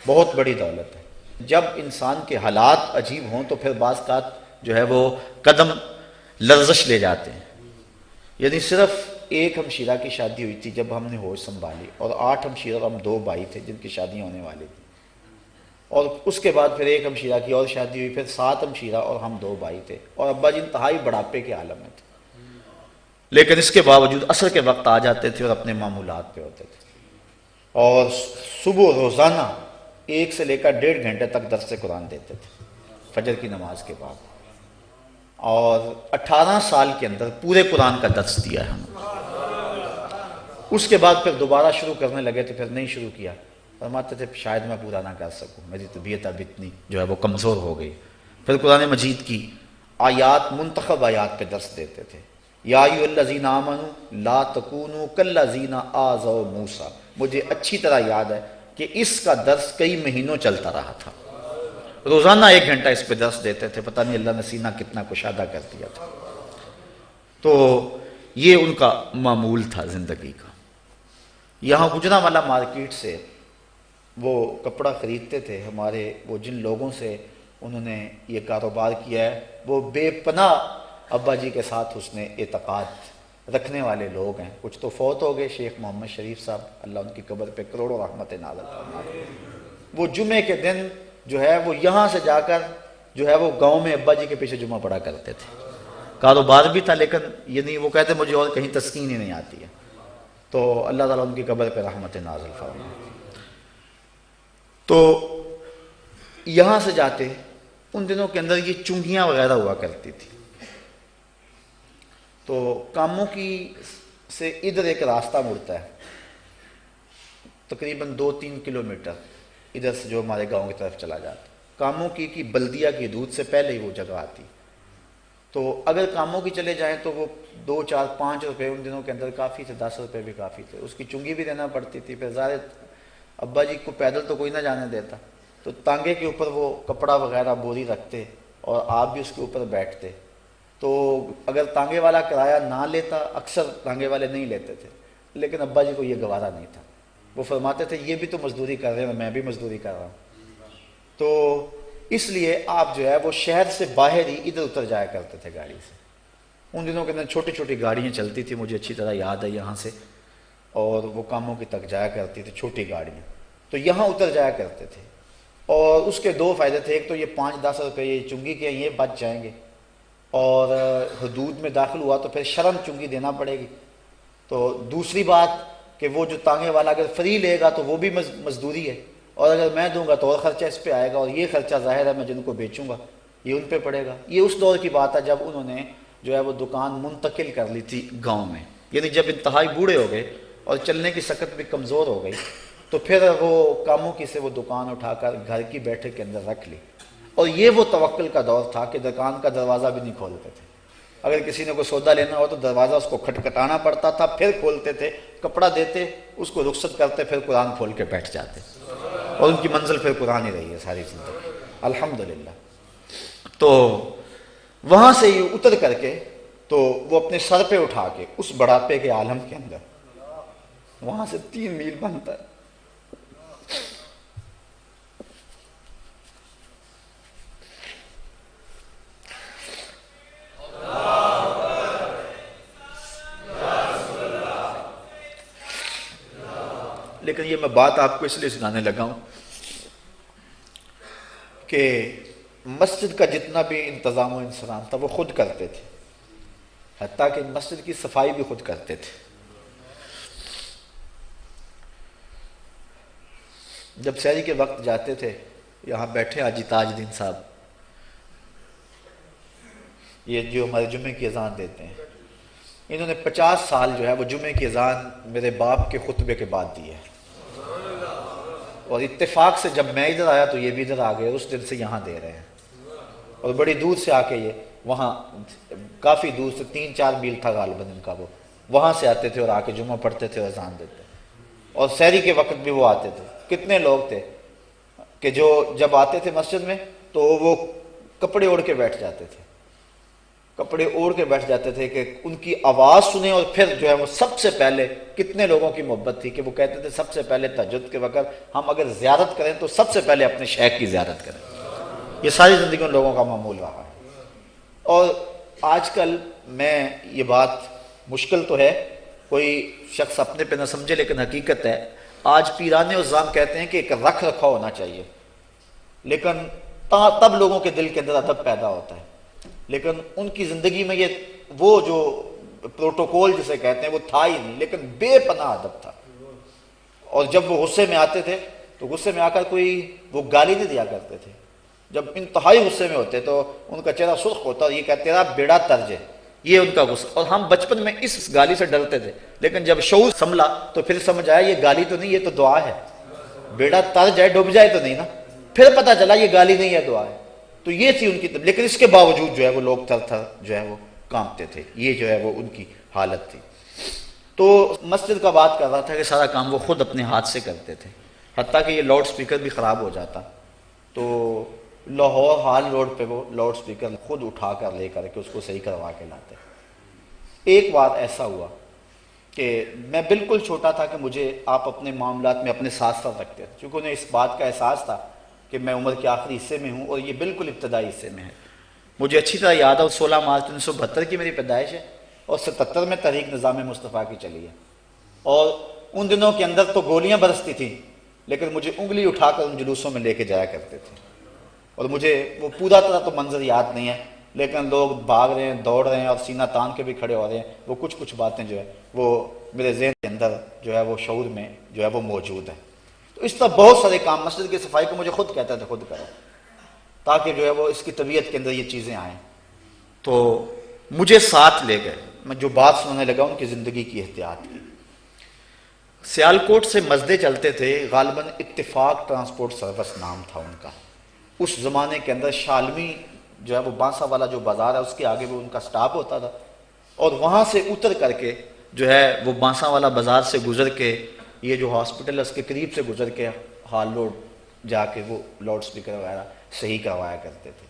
بہت بڑی دولت ہے. جب انسان کے حالات عجیب ہوں تو پھر بعض اوقات جو ہے وہ قدم لرزش لے جاتے ہیں. یعنی صرف ایک ہمشیرہ کی شادی ہوئی تھی جب ہم نے ہوش سنبھالی، اور 8 ہمشیرہ اور ہم 2 بھائی تھے جن کی شادیاں ہونے والی تھیں، اور اس کے بعد پھر ایک ہمشیرہ کی اور شادی ہوئی، پھر 7 ہمشیرہ اور ہم 2 بھائی تھے، اور ابا جی انتہائی بڑھاپے کے عالم میں تھے. لیکن اس کے باوجود عصر کے وقت آ جاتے تھے اور اپنے معمولات پہ ہوتے تھے، اور صبح روزانہ 1 سے لے کر 1.5 گھنٹے تک درس قرآن دیتے تھے فجر کی نماز کے بعد. اور 18 سال کے اندر پورے قرآن کا درس دیا ہے ہم. اس کے بعد پھر دوبارہ شروع کرنے لگے تو پھر نہیں شروع کیا. فرماتے تھے شاید میں پورا نہ کر سکوں، میری طبیعت اب اتنی جو ہے وہ کمزور ہو گئی. پھر قرآن مجید کی آیات، منتخب آیات پہ درس دیتے تھے. یا ایھا الذین آمنوا لا تکونوا کالذین آذوا موسیٰ. مجھے اچھی طرح یاد ہے کہ اس کا درس کئی مہینوں چلتا رہا تھا. روزانہ 1 گھنٹہ اس پہ درس دیتے تھے. پتہ نہیں اللہ نے سینہ کتنا کشادہ کر دیا تھا. تو یہ ان کا معمول تھا زندگی کا. یہاں گجرانوالہ مارکیٹ سے وہ کپڑا خریدتے تھے. ہمارے وہ جن لوگوں سے انہوں نے یہ کاروبار کیا ہے وہ بے پناہ ابا جی کے ساتھ حسن اعتقاد رکھنے والے لوگ ہیں. کچھ تو فوت ہو گئے، شیخ محمد شریف صاحب اللہ ان کی قبر پہ کروڑوں رحمت نازل فرمائے. وہ جمعے کے دن جو ہے وہ یہاں سے جا کر جو ہے وہ گاؤں میں ابا جی کے پیچھے جمعہ پڑھا کرتے تھے. کاروبار بھی تھا لیکن یعنی وہ کہتے مجھے اور کہیں تسکین ہی نہیں آتی ہے. تو اللہ تعالیٰ ان کی قبر پہ رحمت نازل فرمائے. تو یہاں سے جاتے، ان دنوں کے اندر یہ چنگیاں وغیرہ ہوا کرتی تھی. تو کاموں کی سے ادھر ایک راستہ مڑتا ہے تقریباً 2-3 کلومیٹر ادھر سے جو ہمارے گاؤں کی طرف چلا جاتا. کاموں کی بلدیہ کی حدود سے پہلے ہی وہ جگہ آتی. تو اگر کاموں کی چلے جائیں تو وہ 2-4-5 روپے ان دنوں کے اندر کافی تھے، 10 روپے بھی کافی تھے. اس کی چنگی بھی دینا پڑتی تھی. پھر ظاہر ابا جی کو پیدل تو کوئی نہ جانے دیتا، تو تانگے کے اوپر وہ کپڑا وغیرہ بوری رکھتے اور آپ بھی اس کے اوپر بیٹھتے. تو اگر تانگے والا کرایہ نہ لیتا، اکثر تانگے والے نہیں لیتے تھے، لیکن ابا جی کو یہ گوارا نہیں تھا. وہ فرماتے تھے یہ بھی تو مزدوری کر رہے ہیں، میں بھی مزدوری کر رہا ہوں. تو اس لیے آپ جو ہے وہ شہر سے باہر ہی ادھر اتر جایا کرتے تھے گاڑی سے. ان دنوں کے اندر چھوٹی چھوٹی گاڑیاں چلتی تھی، مجھے اچھی طرح یاد ہے یہاں سے، اور وہ کاموں کی تک جایا کرتی تھی چھوٹی گاڑیاں. تو یہاں اتر جایا کرتے تھے. اور اس کے دو فائدے تھے، ایک تو یہ 5-10 روپے یہ چنگی کے یہ بچ جائیں گے، اور حدود میں داخل ہوا تو پھر شرم چنگی دینا پڑے گی. تو دوسری بات کہ وہ جو تانگے والا اگر فری لے گا تو وہ بھی مزدوری ہے، اور اگر میں دوں گا تو اور خرچہ اس پہ آئے گا، اور یہ خرچہ ظاہر ہے میں جن کو بیچوں گا یہ ان پہ پڑے گا. یہ اس دور کی بات ہے جب انہوں نے جو ہے وہ دکان منتقل کر لی تھی گاؤں میں. یعنی جب انتہائی بوڑھے ہو گئے اور چلنے کی سکت بھی کمزور ہو گئی تو پھر وہ کاموں کی سے وہ دکان اٹھا کر گھر کی بیٹھک کے اندر رکھ لی. اور یہ وہ توکل کا دور تھا کہ دکان کا دروازہ بھی نہیں کھولتے تھے. اگر کسی نے کوئی سودا لینا ہو تو دروازہ اس کو کھٹکھٹانا پڑتا تھا، پھر کھولتے تھے، کپڑا دیتے، اس کو رخصت کرتے، پھر قرآن کھول کے بیٹھ جاتے. اور ان کی منزل پھر قرآن ہی رہی ہے ساری زندگی الحمدللہ. تو وہاں سے ہی اتر کر کے تو وہ اپنے سر پہ اٹھا کے اس بڑھاپے کے عالم کے اندر وہاں سے 3 میل بنتا ہے. لیکن یہ میں بات آپ کو اس لیے سنانے لگا ہوں کہ مسجد کا جتنا بھی انتظام و انصرام تھا وہ خود کرتے تھے، حتیٰ کہ مسجد کی صفائی بھی خود کرتے تھے. جب سحری کے وقت جاتے تھے، یہاں بیٹھے حاجی تاج الدین صاحب، یہ جو ہمارے جمعے کی اذان دیتے ہیں، انہوں نے 50 سال جو ہے وہ جمعے کی اذان میرے باپ کے خطبے کے بعد دی ہے. اور اتفاق سے جب میں ادھر آیا تو یہ بھی ادھر آ گئے، اس دن سے یہاں دے رہے ہیں. اور بڑی دور سے آ کے یہ وہاں کافی دور سے 3-4 میل تھا غالباً ان کا، وہ وہاں سے آتے تھے اور آ کے جمعہ پڑھتے تھے اور اذان دیتے. اور سحری کے وقت بھی وہ آتے تھے. کتنے لوگ تھے کہ جو جب آتے تھے مسجد میں تو وہ کپڑے اوڑھ کے بیٹھ جاتے تھے، کپڑے اوڑھ کے بیٹھ جاتے تھے کہ ان کی آواز سنیں. اور پھر جو ہے وہ سب سے پہلے کتنے لوگوں کی محبت تھی کہ وہ کہتے تھے سب سے پہلے تہجد کے وقت ہم اگر زیارت کریں تو سب سے پہلے اپنے شیخ کی زیارت کریں. یہ ساری زندگی ان لوگوں کا معمول رہا ہے. اور آج کل میں یہ بات مشکل تو ہے کوئی شخص اپنے پہ نہ سمجھے، لیکن حقیقت ہے آج پیرانے عظام کہتے ہیں کہ ایک رکھ رکھا ہونا چاہیے، لیکن تب لوگوں کے دل کے اندر ادب پیدا ہوتا ہے. لیکن ان کی زندگی میں یہ وہ جو پروٹوکول جسے کہتے ہیں وہ تھا ہی نہیں، لیکن بے پناہ ادب تھا. اور جب وہ غصے میں آتے تھے تو غصے میں آ کر کوئی وہ گالی نہیں دیا کرتے تھے. جب انتہائی غصے میں ہوتے تو ان کا چہرہ سرخ ہوتا اور یہ کہتے تیرا بیڑا ترج ہے، یہ ان کا غصہ. اور ہم بچپن میں اس گالی سے ڈرتے تھے، لیکن جب شعور سنبھلا تو پھر سمجھ آیا یہ گالی تو نہیں، یہ تو دعا ہے. بیڑا ترج ہے، ڈوب جائے تو نہیں نا. پھر پتہ چلا یہ گالی نہیں ہے، دعا ہے. تو یہ تھی ان کی لیکن اس کے باوجود جو ہے وہ لوگ تھر تھر جو ہے وہ کانپتے تھے. یہ جو ہے وہ ان کی حالت تھی. تو مسجد کا بات کر رہا تھا کہ سارا کام وہ خود اپنے ہاتھ سے کرتے تھے، حتیٰ کہ یہ لاؤڈ سپیکر بھی خراب ہو جاتا تو لاہور ہال روڈ پہ وہ لاؤڈ سپیکر خود اٹھا کر لے کر کے اس کو صحیح کروا کے لاتے. ایک بات ایسا ہوا کہ میں بالکل چھوٹا تھا کہ مجھے آپ اپنے معاملات میں اپنے ساتھ ساتھ رکھتے تھے، کیونکہ انہیں اس بات کا احساس تھا کہ میں عمر کے آخری حصے میں ہوں اور یہ بالکل ابتدائی حصے میں ہے. مجھے اچھی طرح یاد ہے 16 مارچ 1972 کی میری پیدائش ہے اور 77 میں تحریک نظام مصطفیٰ کی چلی ہے. اور ان دنوں کے اندر تو گولیاں برستی تھیں، لیکن مجھے انگلی اٹھا کر ان جلوسوں میں لے کے جایا کرتے تھے. اور مجھے وہ پورا طرح تو منظر یاد نہیں ہے، لیکن لوگ بھاگ رہے ہیں، دوڑ رہے ہیں اور سینہ تان کے بھی کھڑے ہو رہے ہیں. وہ کچھ باتیں جو ہے وہ میرے ذہن کے اندر جو ہے وہ شعور میں جو ہے وہ موجود ہے. تو اس طرح بہت سارے کام مسجد کی صفائی کو مجھے خود کہتا تھا خود کرو، تاکہ جو ہے وہ اس کی طبیعت کے اندر یہ چیزیں آئیں. تو مجھے ساتھ لے گئے. میں جو بات سننے لگا ان کی زندگی کی احتیاط کی. سیالکوٹ سے مزدے چلتے تھے، غالباً اتفاق ٹرانسپورٹ سروس نام تھا ان کا. اس زمانے کے اندر شالمی جو ہے وہ بانسا والا جو بازار ہے اس کے آگے وہ ان کا سٹاپ ہوتا تھا. اور وہاں سے اتر کر کے جو ہے وہ بانسا والا بازار سے گزر کے یہ جو ہاسپٹل ہے اس کے قریب سے گزر کے ہال روڈ جا کے وہ لاؤڈ اسپیکر وغیرہ صحیح کروایا کرتے تھے۔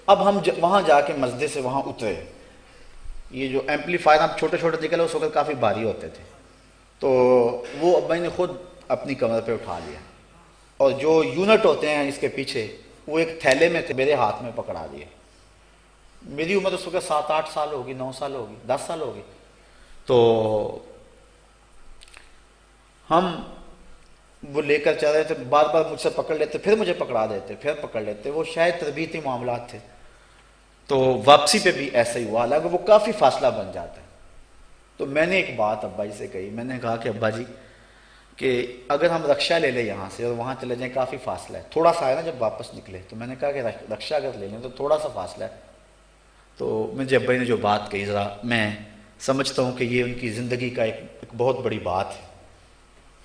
اب ہم وہاں جا کے مسجد سے وہاں اترے، یہ جو ایمپلیفائر اب چھوٹے چھوٹے نکلے اس وقت کافی بھاری ہوتے تھے، تو وہ ابا نے خود اپنی کمر پہ اٹھا لیا، اور جو یونٹ ہوتے ہیں اس کے پیچھے وہ ایک تھیلے میں تھے، میرے ہاتھ میں پکڑا دیے۔ میری عمر اس وقت 7-8 سال ہوگی، 9 سال ہوگی، 10 سال ہوگی۔ تو ہم وہ لے کر چل رہے تھے، بار بار مجھ سے پکڑ لیتے، پھر مجھے پکڑا دیتے، پھر پکڑ لیتے، وہ شاید تربیتی معاملات تھے۔ تو واپسی پہ بھی ایسا ہی ہوا، حالانکہ وہ کافی فاصلہ بن جاتا ہے۔ تو میں نے ایک بات ابا جی سے کہی، میں نے کہا کہ ابا جی کہ اگر ہم رکشا لے لیں یہاں سے اور وہاں چلے جائیں، کافی فاصلہ ہے، تھوڑا سا ہے نا جب واپس نکلے، تو میں نے کہا کہ رکشا اگر لے لیں تو تھوڑا سا فاصلہ ہے۔ تو مجھے ابا جی نے جو بات کہی، ذرا میں سمجھتا ہوں کہ یہ ان کی زندگی کا ایک بہت بڑی بات ہے۔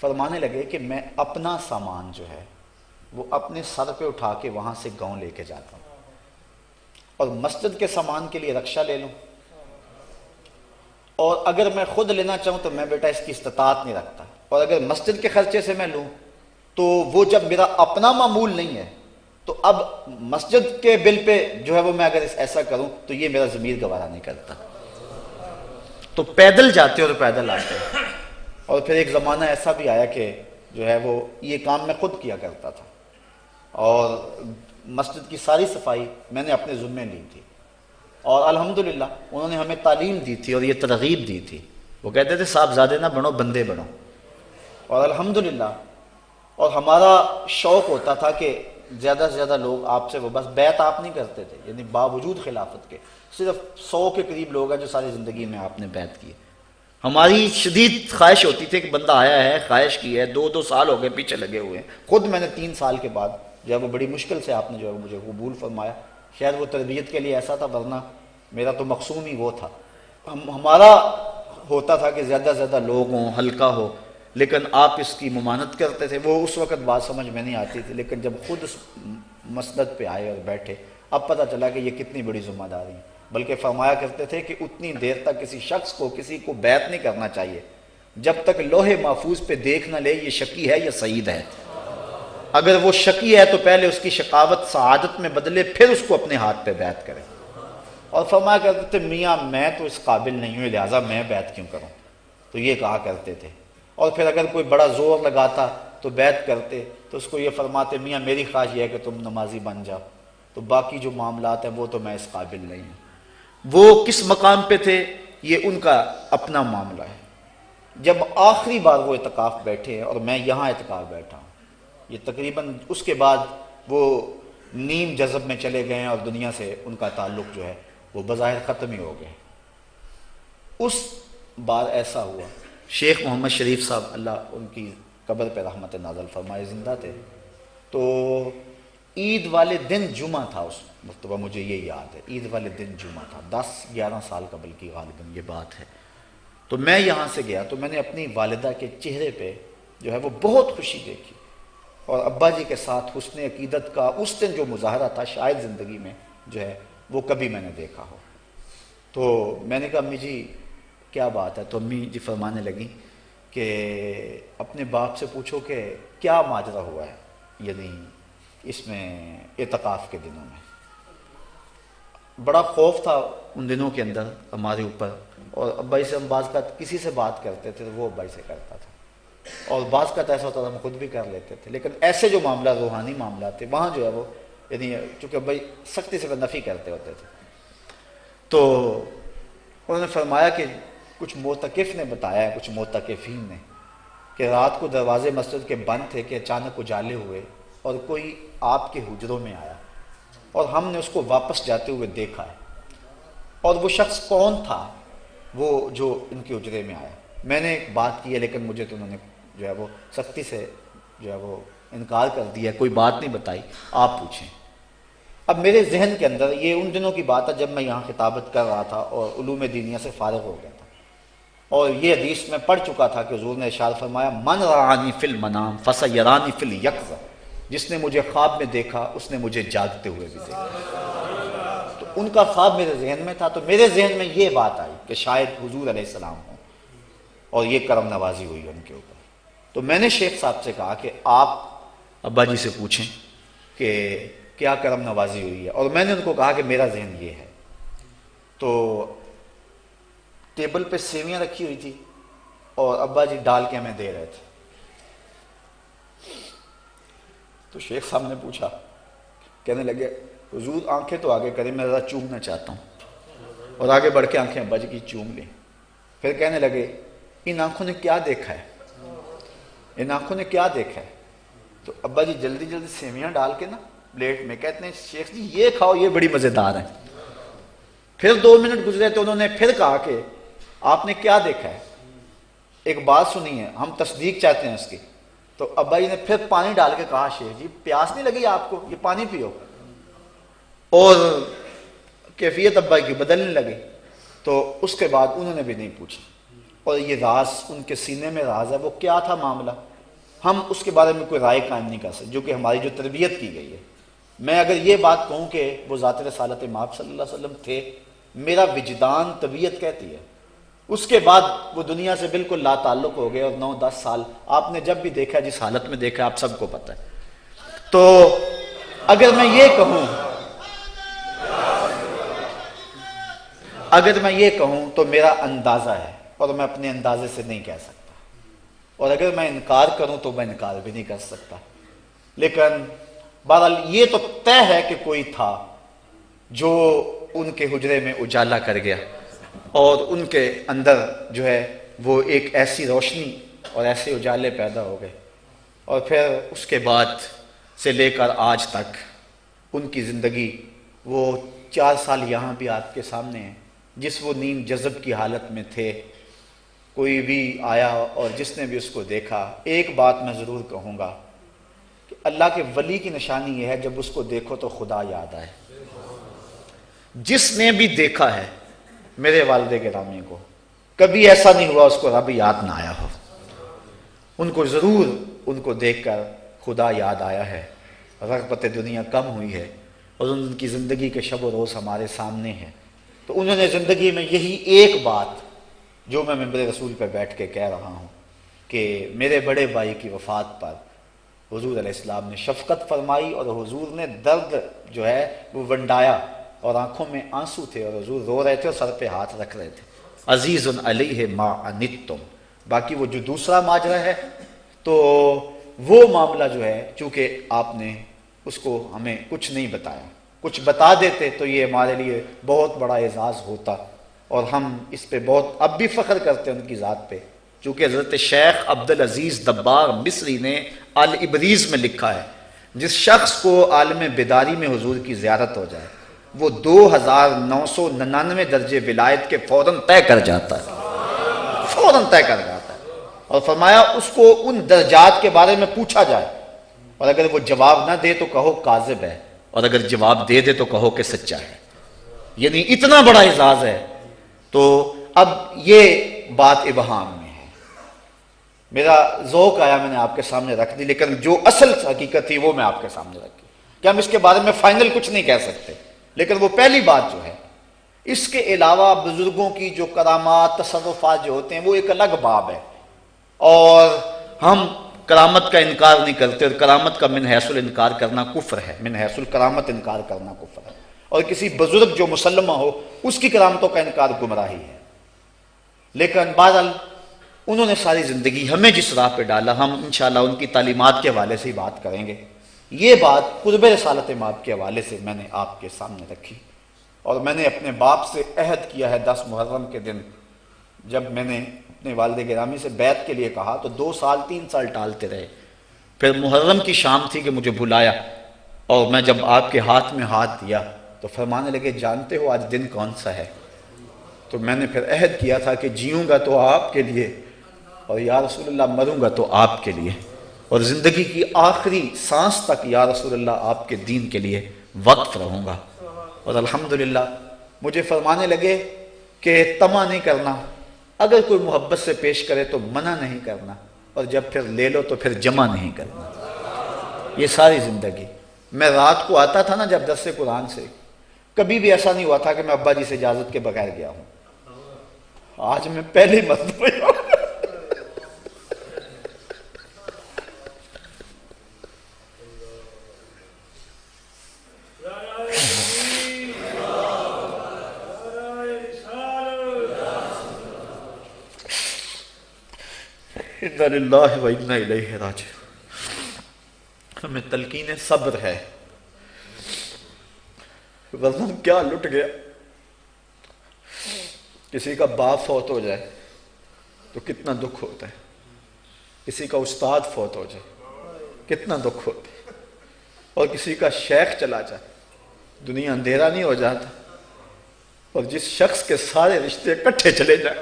فرمانے لگے کہ میں اپنا سامان جو ہے وہ اپنے سر پہ اٹھا کے وہاں سے گاؤں لے کے جاتا ہوں، اور مسجد کے سامان کے لیے رکشا لے لوں، اور اگر میں خود لینا چاہوں تو میں بیٹا اس کی استطاعت نہیں رکھتا، اور اگر مسجد کے خرچے سے میں لوں تو وہ جب میرا اپنا معمول نہیں ہے تو اب مسجد کے بل پہ جو ہے وہ میں اگر ایسا کروں تو یہ میرا ضمیر گوارا نہیں کرتا۔ تو پیدل جاتے اور پیدل آتے۔ اور پھر ایک زمانہ ایسا بھی آیا کہ جو ہے وہ یہ کام میں خود کیا کرتا تھا، اور مسجد کی ساری صفائی میں نے اپنے ذمے لی تھی، اور الحمدللہ انہوں نے ہمیں تعلیم دی تھی اور یہ ترغیب دی تھی۔ وہ کہتے تھے صاحبزادے نہ بنو، بندے بنو، اور الحمدللہ۔ اور ہمارا شوق ہوتا تھا کہ زیادہ سے زیادہ لوگ آپ سے وہ بس بیعت آپ نہیں کرتے تھے، یعنی باوجود خلافت کے صرف 100 کے قریب لوگ ہیں جو ساری زندگی میں آپ نے بیعت کی ہے۔ ہماری شدید خواہش ہوتی تھی کہ بندہ آیا ہے، خواہش کی ہے، 2 سال ہو گئے پیچھے لگے ہوئے ہیں۔ خود میں نے 3 سال کے بعد جو ہے وہ بڑی مشکل سے آپ نے جو ہے مجھے قبول فرمایا، شاید وہ تربیت کے لیے ایسا تھا، ورنہ میرا تو مقصوم ہی وہ تھا۔ ہمارا ہوتا تھا کہ زیادہ سے زیادہ لوگ ہوں، ہلکا ہو، لیکن آپ اس کی ممانت کرتے تھے۔ وہ اس وقت بات سمجھ میں نہیں آتی تھی، لیکن جب خود اس مسند پہ آئے اور بیٹھے اب پتہ چلا کہ یہ کتنی بڑی ذمہ داری ہے۔ بلکہ فرمایا کرتے تھے کہ اتنی دیر تک کسی شخص کو کسی کو بیعت نہیں کرنا چاہیے جب تک لوح محفوظ پہ دیکھ نہ لے یہ شقی ہے یا سعید ہے۔ اگر وہ شقی ہے تو پہلے اس کی شقاوت سعادت میں بدلے، پھر اس کو اپنے ہاتھ پہ بیعت کرے۔ اور فرمایا کرتے تھے میاں میں تو اس قابل نہیں ہوں، لہٰذا میں بیعت کیوں کروں، تو یہ کہا کرتے تھے۔ اور پھر اگر کوئی بڑا زور لگاتا تو بیعت کرتے تو اس کو یہ فرماتے میاں میری خواہش یہ ہے کہ تم نمازی بن جاؤ، تو باقی جو معاملات ہیں وہ تو میں اس قابل نہیں ہوں۔ وہ کس مقام پہ تھے یہ ان کا اپنا معاملہ ہے۔ جب آخری بار وہ اعتکاف بیٹھے ہیں اور میں یہاں اعتکاف بیٹھا ہوں، یہ تقریباً اس کے بعد وہ نیم جذب میں چلے گئے ہیں اور دنیا سے ان کا تعلق جو ہے وہ بظاہر ختم ہی ہو گیا۔ اس بار ایسا ہوا، شیخ محمد شریف صاحب اللہ ان کی قبر پہ رحمت نازل فرمائے زندہ تھے، تو عید والے دن جمعہ تھا، اس مرتبہ مجھے یہ یاد ہے، عید والے دن جمعہ تھا، 10-11 سال قبل کی غالباً یہ بات ہے۔ تو میں یہاں سے گیا تو میں نے اپنی والدہ کے چہرے پہ جو ہے وہ بہت خوشی دیکھی، اور ابا جی کے ساتھ حسن عقیدت کا اس دن جو مظاہرہ تھا شاید زندگی میں جو ہے وہ کبھی میں نے دیکھا ہو۔ تو میں نے کہا امی جی کیا بات ہے؟ تو امی جی فرمانے لگیں کہ اپنے باپ سے پوچھو کہ کیا ماجرا ہوا ہے، یعنی اس میں اعتکاف کے دنوں میں۔ بڑا خوف تھا ان دنوں کے اندر ہمارے اوپر، اور ابا سے ہم بعض کا کسی سے بات کرتے تھے تو وہ ابا سے کرتا تھا، اور بعض کا ایسا ہوتا تھا ہم خود بھی کر لیتے تھے، لیکن ایسے جو معاملات روحانی معاملات تھے وہاں جو ہے وہ یعنی چونکہ ابا سختی سے نفی کرتے ہوتے تھے۔ تو انہوں نے فرمایا کہ کچھ معتکف نے بتایا ہے، کچھ معتکفین نے، کہ رات کو دروازے مسجد کے بند تھے کہ اچانک اجالے ہوئے اور کوئی آپ کے حجروں میں آیا، اور ہم نے اس کو واپس جاتے ہوئے دیکھا ہے، اور وہ شخص کون تھا وہ جو ان کے حجرے میں آیا؟ میں نے ایک بات کی ہے لیکن مجھے تو انہوں نے جو ہے وہ سختی سے جو ہے وہ انکار کر دیا، کوئی بات نہیں بتائی، آپ پوچھیں۔ اب میرے ذہن کے اندر یہ ان دنوں کی بات ہے جب میں یہاں خطابت کر رہا تھا اور علوم دینیہ سے فارغ ہو گیا تھا، اور یہ حدیث میں پڑھ چکا تھا کہ حضور نے ارشاد فرمایا من رآنی فی المنام فسیرانی فی الیقظہ، جس نے مجھے خواب میں دیکھا اس نے مجھے جاگتے ہوئے بھی دیکھا۔ تو ان کا خواب میرے ذہن میں تھا، تو میرے ذہن میں یہ بات آئی کہ شاید حضور علیہ السلام ہوں، اور یہ کرم نوازی ہوئی ان کے اوپر۔ تو میں نے شیخ صاحب سے کہا کہ آپ ابا جی سے پوچھیں کہ کیا کرم نوازی ہوئی ہے، اور میں نے ان کو کہا کہ میرا ذہن یہ ہے۔ تو ٹیبل پہ سیویاں رکھی ہوئی تھی اور ابا جی ڈال کے ہمیں دے رہے تھے۔ تو شیخ صاحب نے پوچھا، کہنے لگے حضور آنکھیں تو آگے کریں، میں ذرا چومنا چاہتا ہوں، اور آگے بڑھ کے آنکھیں ابا جی کی چوم لیں۔ پھر کہنے لگے ان آنکھوں نے کیا دیکھا ہے، ان آنکھوں نے کیا دیکھا ہے؟ تو ابا جی جلدی جلدی سیویاں ڈال کے نا پلیٹ میں کہتے ہیں شیخ جی یہ کھاؤ، یہ بڑی مزیدار ہیں۔ پھر 2 منٹ گزرے تو انہوں نے پھر کہا کہ آپ نے کیا دیکھا ہے، ایک بات سنی ہے، ہم تصدیق چاہتے ہیں اس کی۔ تو ابا جی نے پھر پانی ڈال کے کہا شیخ جی پیاس نہیں لگی آپ کو، یہ پانی پیو، اور کیفیت ابا کی بدلنے لگی۔ تو اس کے بعد انہوں نے بھی نہیں پوچھا، اور یہ راز ان کے سینے میں راز ہے، وہ کیا تھا معاملہ ہم اس کے بارے میں کوئی رائے قائم نہیں کر سکتے، جو کہ ہماری جو تربیت کی گئی ہے۔ میں اگر یہ بات کہوں کہ وہ ذات رسالت مآب صلی اللہ علیہ وسلم تھے، میرا وجدان طبیعت کہتی ہے۔ اس کے بعد وہ دنیا سے بالکل لا تعلق ہو گئے، اور 9-10 سال آپ نے جب بھی دیکھا جس حالت میں دیکھا آپ سب کو پتہ ہے۔ تو اگر میں یہ کہوں تو میرا اندازہ ہے، اور میں اپنے اندازے سے نہیں کہہ سکتا، اور اگر میں انکار کروں تو میں انکار بھی نہیں کر سکتا۔ لیکن بہرحال یہ تو طے ہے کہ کوئی تھا جو ان کے حجرے میں اجالا کر گیا، اور ان کے اندر جو ہے وہ ایک ایسی روشنی اور ایسے اجالے پیدا ہو گئے، اور پھر اس کے بعد سے لے کر آج تک ان کی زندگی، وہ 4 سال یہاں بھی آپ کے سامنے ہیں، جس وہ نیم جذب کی حالت میں تھے، کوئی بھی آیا اور جس نے بھی اس کو دیکھا، ایک بات میں ضرور کہوں گا کہ اللہ کے ولی کی نشانی یہ ہے جب اس کو دیکھو تو خدا یاد آئے۔ جس نے بھی دیکھا ہے میرے والد گرامی کو، کبھی ایسا نہیں ہوا اس کو رب یاد نہ آیا ہو، ان کو ضرور ان کو دیکھ کر خدا یاد آیا ہے، رغبت دنیا کم ہوئی ہے، اور ان کی زندگی کے شب و روز ہمارے سامنے ہیں۔ تو انہوں نے زندگی میں یہی ایک بات جو میں منبر رسول پہ بیٹھ کے کہہ رہا ہوں کہ میرے بڑے بھائی کی وفات پر حضور علیہ السلام نے شفقت فرمائی، اور حضور نے درد جو ہے وہ ونڈایا، اور آنکھوں میں آنسو تھے، اور حضور رو رہے تھے اور سر پہ ہاتھ رکھ رہے تھے، عزیز علیہ ما عنتم۔ باقی وہ جو دوسرا ماجرا ہے تو وہ معاملہ جو ہے چونکہ آپ نے اس کو ہمیں کچھ نہیں بتایا، کچھ بتا دیتے تو یہ ہمارے لیے بہت بڑا اعزاز ہوتا، اور ہم اس پہ بہت اب بھی فخر کرتے ہیں ان کی ذات پہ، چونکہ حضرت شیخ عبدالعزیز دباغ مصری نے الابریز میں لکھا ہے جس شخص کو عالم بیداری میں حضور کی زیارت ہو جائے وہ 2999 درجے ولایت کے فوراً طے کر جاتا ہے، فوراً طے کر جاتا ہے، اور فرمایا اس کو ان درجات کے بارے میں پوچھا جائے، اور اگر وہ جواب نہ دے تو کہو کاذب ہے، اور اگر جواب دے دے تو کہو کہ سچا ہے، یعنی اتنا بڑا اعزاز ہے۔ تو اب یہ بات ابہام میں ہے، میرا ذوق آیا میں نے آپ کے سامنے رکھ دی، لیکن جو اصل حقیقت تھی وہ میں آپ کے سامنے رکھی کہ ہم اس کے بارے میں فائنل کچھ نہیں کہہ سکتے، لیکن وہ پہلی بات جو ہے، اس کے علاوہ بزرگوں کی جو کرامات تصرفات جو ہوتے ہیں وہ ایک الگ باب ہے، اور ہم کرامت کا انکار نہیں کرتے، اور کرامت کا من حیث الانکار کرنا کفر ہے، من حیث الکرامت انکار کرنا کفر ہے، اور کسی بزرگ جو مسلمہ ہو اس کی کرامتوں کا انکار گمراہی ہے۔ لیکن بہرحال انہوں نے ساری زندگی ہمیں جس راہ پہ ڈالا، ہم انشاءاللہ ان کی تعلیمات کے حوالے سے ہی بات کریں گے۔ یہ بات قرب رسالت مآب کے حوالے سے میں نے آپ کے سامنے رکھی، اور میں نے اپنے باپ سے عہد کیا ہے 10 محرم کے دن، جب میں نے اپنے والد گرامی سے بیعت کے لیے کہا تو 2 سال 3 سال ٹالتے رہے، پھر محرم کی شام تھی کہ مجھے بلایا، اور میں جب آپ کے ہاتھ میں ہاتھ دیا تو فرمانے لگے جانتے ہو آج دن کون سا ہے؟ تو میں نے پھر عہد کیا تھا کہ جیوں گا تو آپ کے لیے، اور یا رسول اللہ مروں گا تو آپ کے لیے، اور زندگی کی آخری سانس تک یا رسول اللہ آپ کے دین کے لیے وقف رہوں گا۔ اور الحمدللہ مجھے فرمانے لگے کہ طمع نہیں کرنا، اگر کوئی محبت سے پیش کرے تو منع نہیں کرنا، اور جب پھر لے لو تو پھر جمع نہیں کرنا۔ یہ ساری زندگی میں رات کو آتا تھا نا جب درس قرآن سے، کبھی بھی ایسا نہیں ہوا تھا کہ میں ابا جی سے اجازت کے بغیر گیا ہوں، آج میں پہلی مرتبہ انا للہ و انا الیہ راجعون۔ ہمیں تلقین صبر ہے، وزن کیا لٹ گیا۔ کسی کا باپ فوت ہو جائے تو کتنا دکھ ہوتا ہے، کسی کا استاد فوت ہو جائے کتنا دکھ ہوتا ہے، اور کسی کا شیخ چلا جائے دنیا اندھیرا نہیں ہو جاتا، اور جس شخص کے سارے رشتے اکٹھے چلے جائیں۔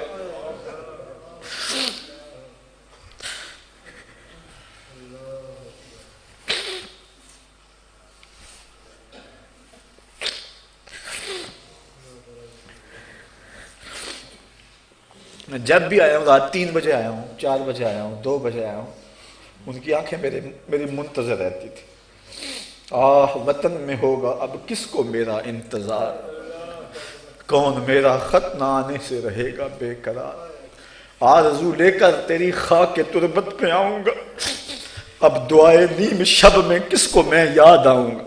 میں جب بھی آیا ہوں، رات 3 بجے آیا ہوں، 4 بجے آیا ہوں، 2 بجے آیا ہوں، ان کی آنکھیں میری منتظر رہتی تھی۔ آہ وطن میں ہوگا اب کس کو میرا انتظار، کون میرا خط نہ آنے سے رہے گا بے قرار، آرزو لے کر تیری خاک تربت پہ آؤں گا، اب دعائے نیم شب میں کس کو میں یاد آؤں گا۔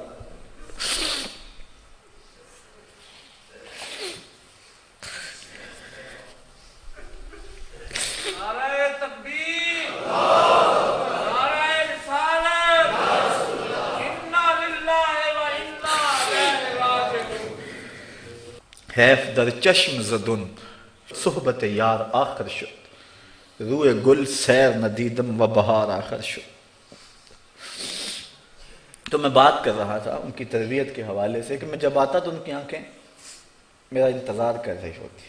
حیف در چشم زدن صحبت یار آخر شد، روئے گل سیر ندیدم و بہار آخر شد۔ تو میں بات کر رہا تھا ان کی تربیت کے حوالے سے کہ میں جب آتا تو ان کی آنکھیں میرا انتظار کر رہی ہوتی،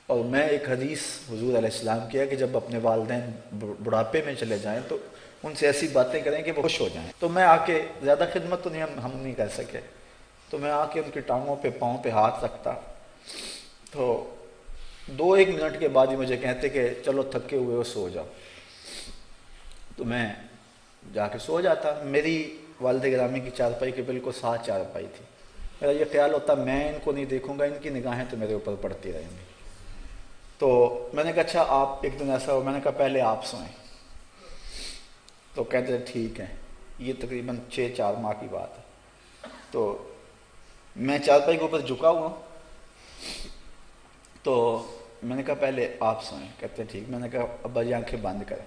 اور میں ایک حدیث حضور علیہ السلام کیا کہ جب اپنے والدین بڑھاپے میں چلے جائیں تو ان سے ایسی باتیں کریں کہ وہ خوش ہو جائیں۔ تو میں آ کے زیادہ خدمت تو ہم نہیں کر سکے، تو میں آ کے ان کی ٹانگوں پہ پاؤں پہ ہاتھ رکھتا، تو 2-1 منٹ کے بعد ہی مجھے کہتے کہ چلو تھکے ہوئے ہو سو جاؤ، تو میں جا کے سو جاتا۔ میری والد گرامی کی چارپائی کے بالکل ساتھ چارپائی تھی، میرا یہ خیال ہوتا میں ان کو نہیں دیکھوں گا، ان کی نگاہیں تو میرے اوپر پڑتی رہیں گی۔ تو میں نے کہا اچھا آپ ایک دن ایسا ہو، میں نے کہا پہلے آپ سوئیں، تو کہتے ہیں ٹھیک ہے۔ یہ تقریباً 6-4 ماہ کی بات ہے۔ تو میں چارپائی کے اوپر جھکا ہوا، تو میں نے کہا پہلے آپ سوئیں، کہتے ہیں ٹھیک۔ میں نے کہا ابا جی آنکھیں بند کریں،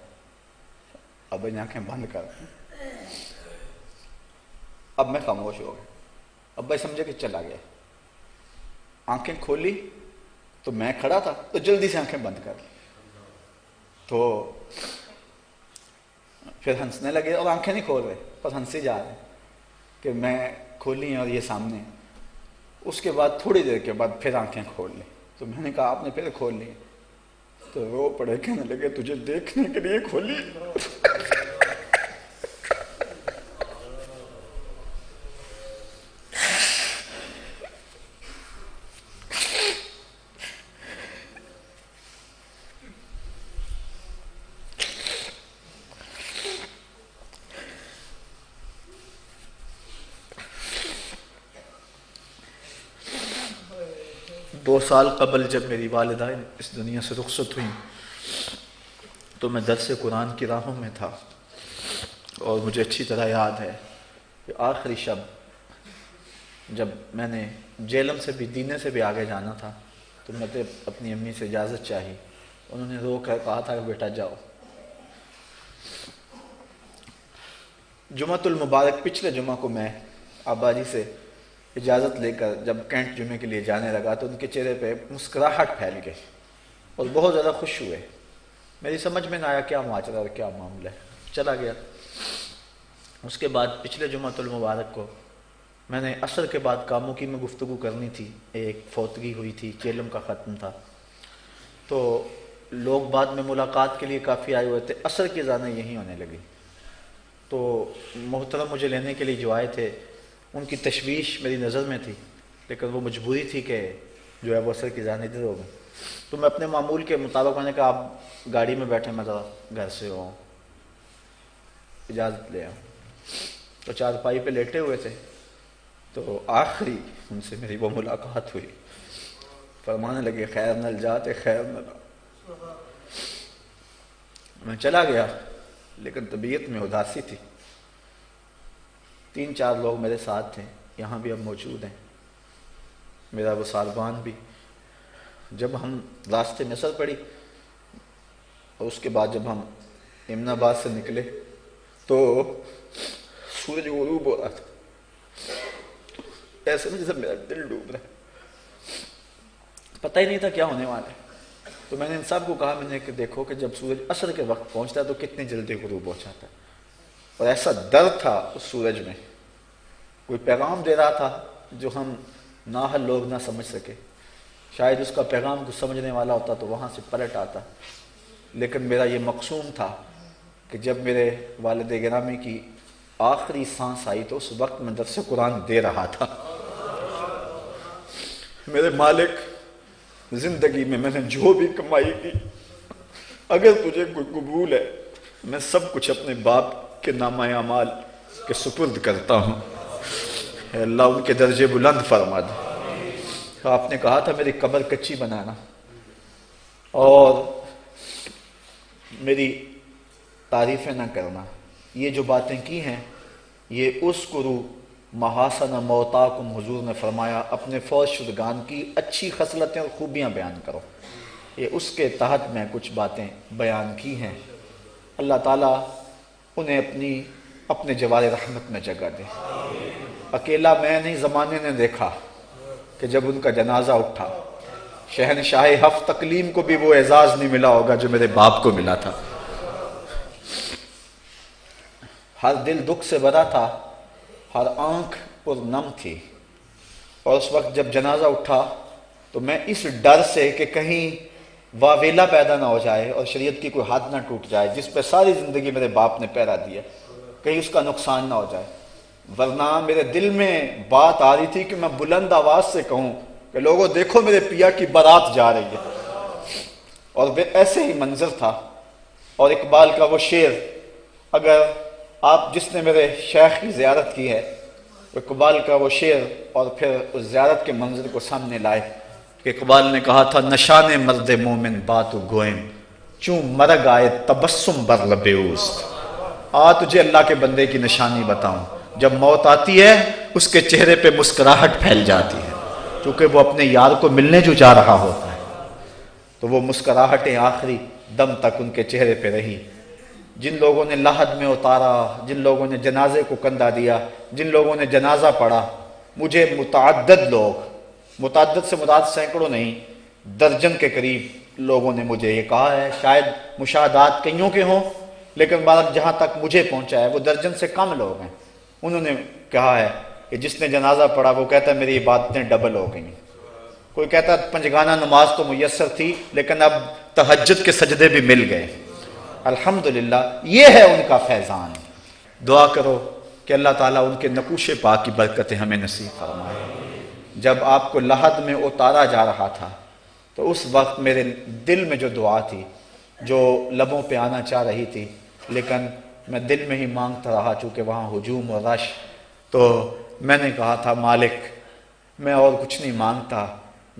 ابا جی آنکھیں بند کر۔ اب میں خاموش ہو گیا، ابا سمجھے کہ چلا گیا۔ آنکھیں کھولی تو میں کھڑا تھا تو جلدی سے آنکھیں بند کر لی، تو پھر ہنسنے لگے، اور آنکھیں نہیں کھول رہے بس ہنسے جا رہے کہ میں کھولی ہیں اور یہ سامنے۔ اس کے بعد تھوڑی دیر کے بعد پھر آنکھیں کھول لی، تو میں نے کہا آپ نے پھر کھول لی؟ تو رو پڑے، کہنے لگے تجھے دیکھنے کے لیے کھولی۔ دو سال قبل جب میری والدہ اس دنیا سے رخصت ہوئی تو میں درس قرآن کی راہوں میں تھا، اور مجھے اچھی طرح یاد ہے کہ آخری شب جب میں نے جیلم سے بھی دینے سے بھی آگے جانا تھا تو میں نے اپنی امی سے اجازت چاہی، انہوں نے رو کر کہا تھا کہ بیٹا جاؤ۔ جمعۃ المبارک پچھلے جمعہ کو میں ابا جی سے اجازت لے کر جب کینٹ جمعے کے لیے جانے لگا تو ان کے چہرے پہ مسکراہٹ پھیل گئی اور بہت زیادہ خوش ہوئے۔ میری سمجھ میں نہ آیا کیا ماجرا اور کیا معاملہ ہے، چلا گیا۔ اس کے بعد پچھلے جمعۃ المبارک کو میں نے عصر کے بعد کاموں کی میں گفتگو کرنی تھی، ایک فوتگی ہوئی تھی، چیلم کا ختم تھا، تو لوگ بعد میں ملاقات کے لیے کافی آئے ہوئے تھے، عصر کی اذانیں یہیں ہونے لگی، تو محترم مجھے لینے کے لیے جو آئے تھے ان کی تشویش میری نظر میں تھی، لیکن وہ مجبوری تھی کہ جو ہے وہ عصر کی اذان ادھر ہو گئی، تو میں اپنے معمول کے مطابق میں نے کہا آپ گاڑی میں بیٹھے، میں ذرا گھر سے ہوں، اجازت لے آؤں۔ تو چارپائی پہ لیٹے ہوئے تھے، تو آخری ان سے میری وہ ملاقات ہوئی، فرمانے لگے خیر نل جاتے خیر نل۔ میں چلا گیا لیکن طبیعت میں اداسی تھی۔ 3-4 لوگ میرے ساتھ تھے، یہاں بھی اب موجود ہیں، میرا وہ ساربان بھی۔ جب ہم راستے میں اثر پڑی اور اس کے بعد جب ہم امن آباد سے نکلے تو سورج غروب ہو رہا تھا، ایسے میں جیسے میرا دل ڈوب رہا ہے، پتہ ہی نہیں تھا کیا ہونے والا ہے۔ تو میں نے ان سب کو کہا، میں نے کہ دیکھو کہ جب سورج عصر کے وقت پہنچتا ہے تو کتنی جلدی غروب ہو جاتا ہے، اور ایسا درد تھا اس سورج میں، کوئی پیغام دے رہا تھا جو ہم نااہل لوگ نہ سمجھ سکے، شاید اس کا پیغام کچھ سمجھنے والا ہوتا تو وہاں سے پلٹ آتا، لیکن میرا یہ مقصوم تھا کہ جب میرے والد گرامی کی آخری سانس آئی تو اس وقت میں درس قرآن دے رہا تھا۔ میرے مالک، زندگی میں نے جو بھی کمائی کی، اگر تجھے کوئی قبول ہے، میں سب کچھ اپنے باپ کے نامہ اعمال کے سپرد کرتا ہوں، اے اللہ ان کے درجے بلند فرما دے۔ آپ نے کہا تھا میری قبر کچی بنانا اور میری تعریفیں نہ کرنا، یہ جو باتیں کی ہیں یہ اذکروا محاسن موتاکم، حضور نے فرمایا اپنے فوت شدگان کی اچھی خصلتیں اور خوبیاں بیان کرو، یہ اس کے تحت میں کچھ باتیں بیان کی ہیں۔ اللہ تعالیٰ انہیں اپنے جوار رحمت میں جگہ دے۔ اکیلا میں نہیں، زمانے نے دیکھا کہ جب ان کا جنازہ اٹھا، شہنشاہ ہفت تقلیم کو بھی وہ اعزاز نہیں ملا ہوگا جو میرے باپ کو ملا تھا۔ ہر دل دکھ سے بھرا تھا، ہر آنکھ پر نم تھی، اور اس وقت جب جنازہ اٹھا تو میں اس ڈر سے کہ کہیں واویلا پیدا نہ ہو جائے اور شریعت کی کوئی حد نہ ٹوٹ جائے جس پہ ساری زندگی میرے باپ نے پہرا دیا، کہیں اس کا نقصان نہ ہو جائے، ورنہ میرے دل میں بات آ رہی تھی کہ میں بلند آواز سے کہوں کہ لوگوں دیکھو میرے پیا کی بارات جا رہی ہے، اور ایسے ہی منظر تھا۔ اور اقبال کا وہ شعر، اگر آپ جس نے میرے شیخ کی زیارت کی ہے، اقبال کا وہ شعر اور پھر اس زیارت کے منظر کو سامنے لائے کہ اقبال نے کہا تھا نشان مرد مومن بات و گوئم، چوں مرگ آئے تبسم بر لب اوست۔ تجھے اللہ کے بندے کی نشانی بتاؤں، جب موت آتی ہے اس کے چہرے پہ مسکراہٹ پھیل جاتی ہے، چونکہ وہ اپنے یار کو ملنے جو جا رہا ہوتا ہے، تو وہ مسکراہٹیں آخری دم تک ان کے چہرے پہ رہی۔ جن لوگوں نے لحد میں اتارا، جن لوگوں نے جنازے کو کندھا دیا، جن لوگوں نے جنازہ پڑھا، مجھے متعدد لوگ، متعدد سے مراد سینکڑوں نہیں، درجن کے قریب لوگوں نے مجھے یہ کہا ہے، شاید مشاہدات کئیوں کے ہوں لیکن جہاں تک مجھے پہنچا ہے وہ درجن سے کم لوگ ہیں، انہوں نے کہا ہے کہ جس نے جنازہ پڑھا وہ کہتا ہے میری عبادتیں ڈبل ہو گئیں، کوئی کہتا ہے پنجگانہ نماز تو میسر تھی لیکن اب تہجد کے سجدے بھی مل گئے۔ الحمدللہ یہ ہے ان کا فیضان۔ دعا کرو کہ اللہ تعالیٰ ان کے نقوش پاک کی برکتیں ہمیں نصیب فرمائے۔ جب آپ کو لحد میں اتارا جا رہا تھا تو اس وقت میرے دل میں جو دعا تھی، جو لبوں پہ آنا چاہ رہی تھی، لیکن میں دل میں ہی مانگتا رہا چونکہ وہاں ہجوم اور رش، تو میں نے کہا تھا مالک میں اور کچھ نہیں مانگتا،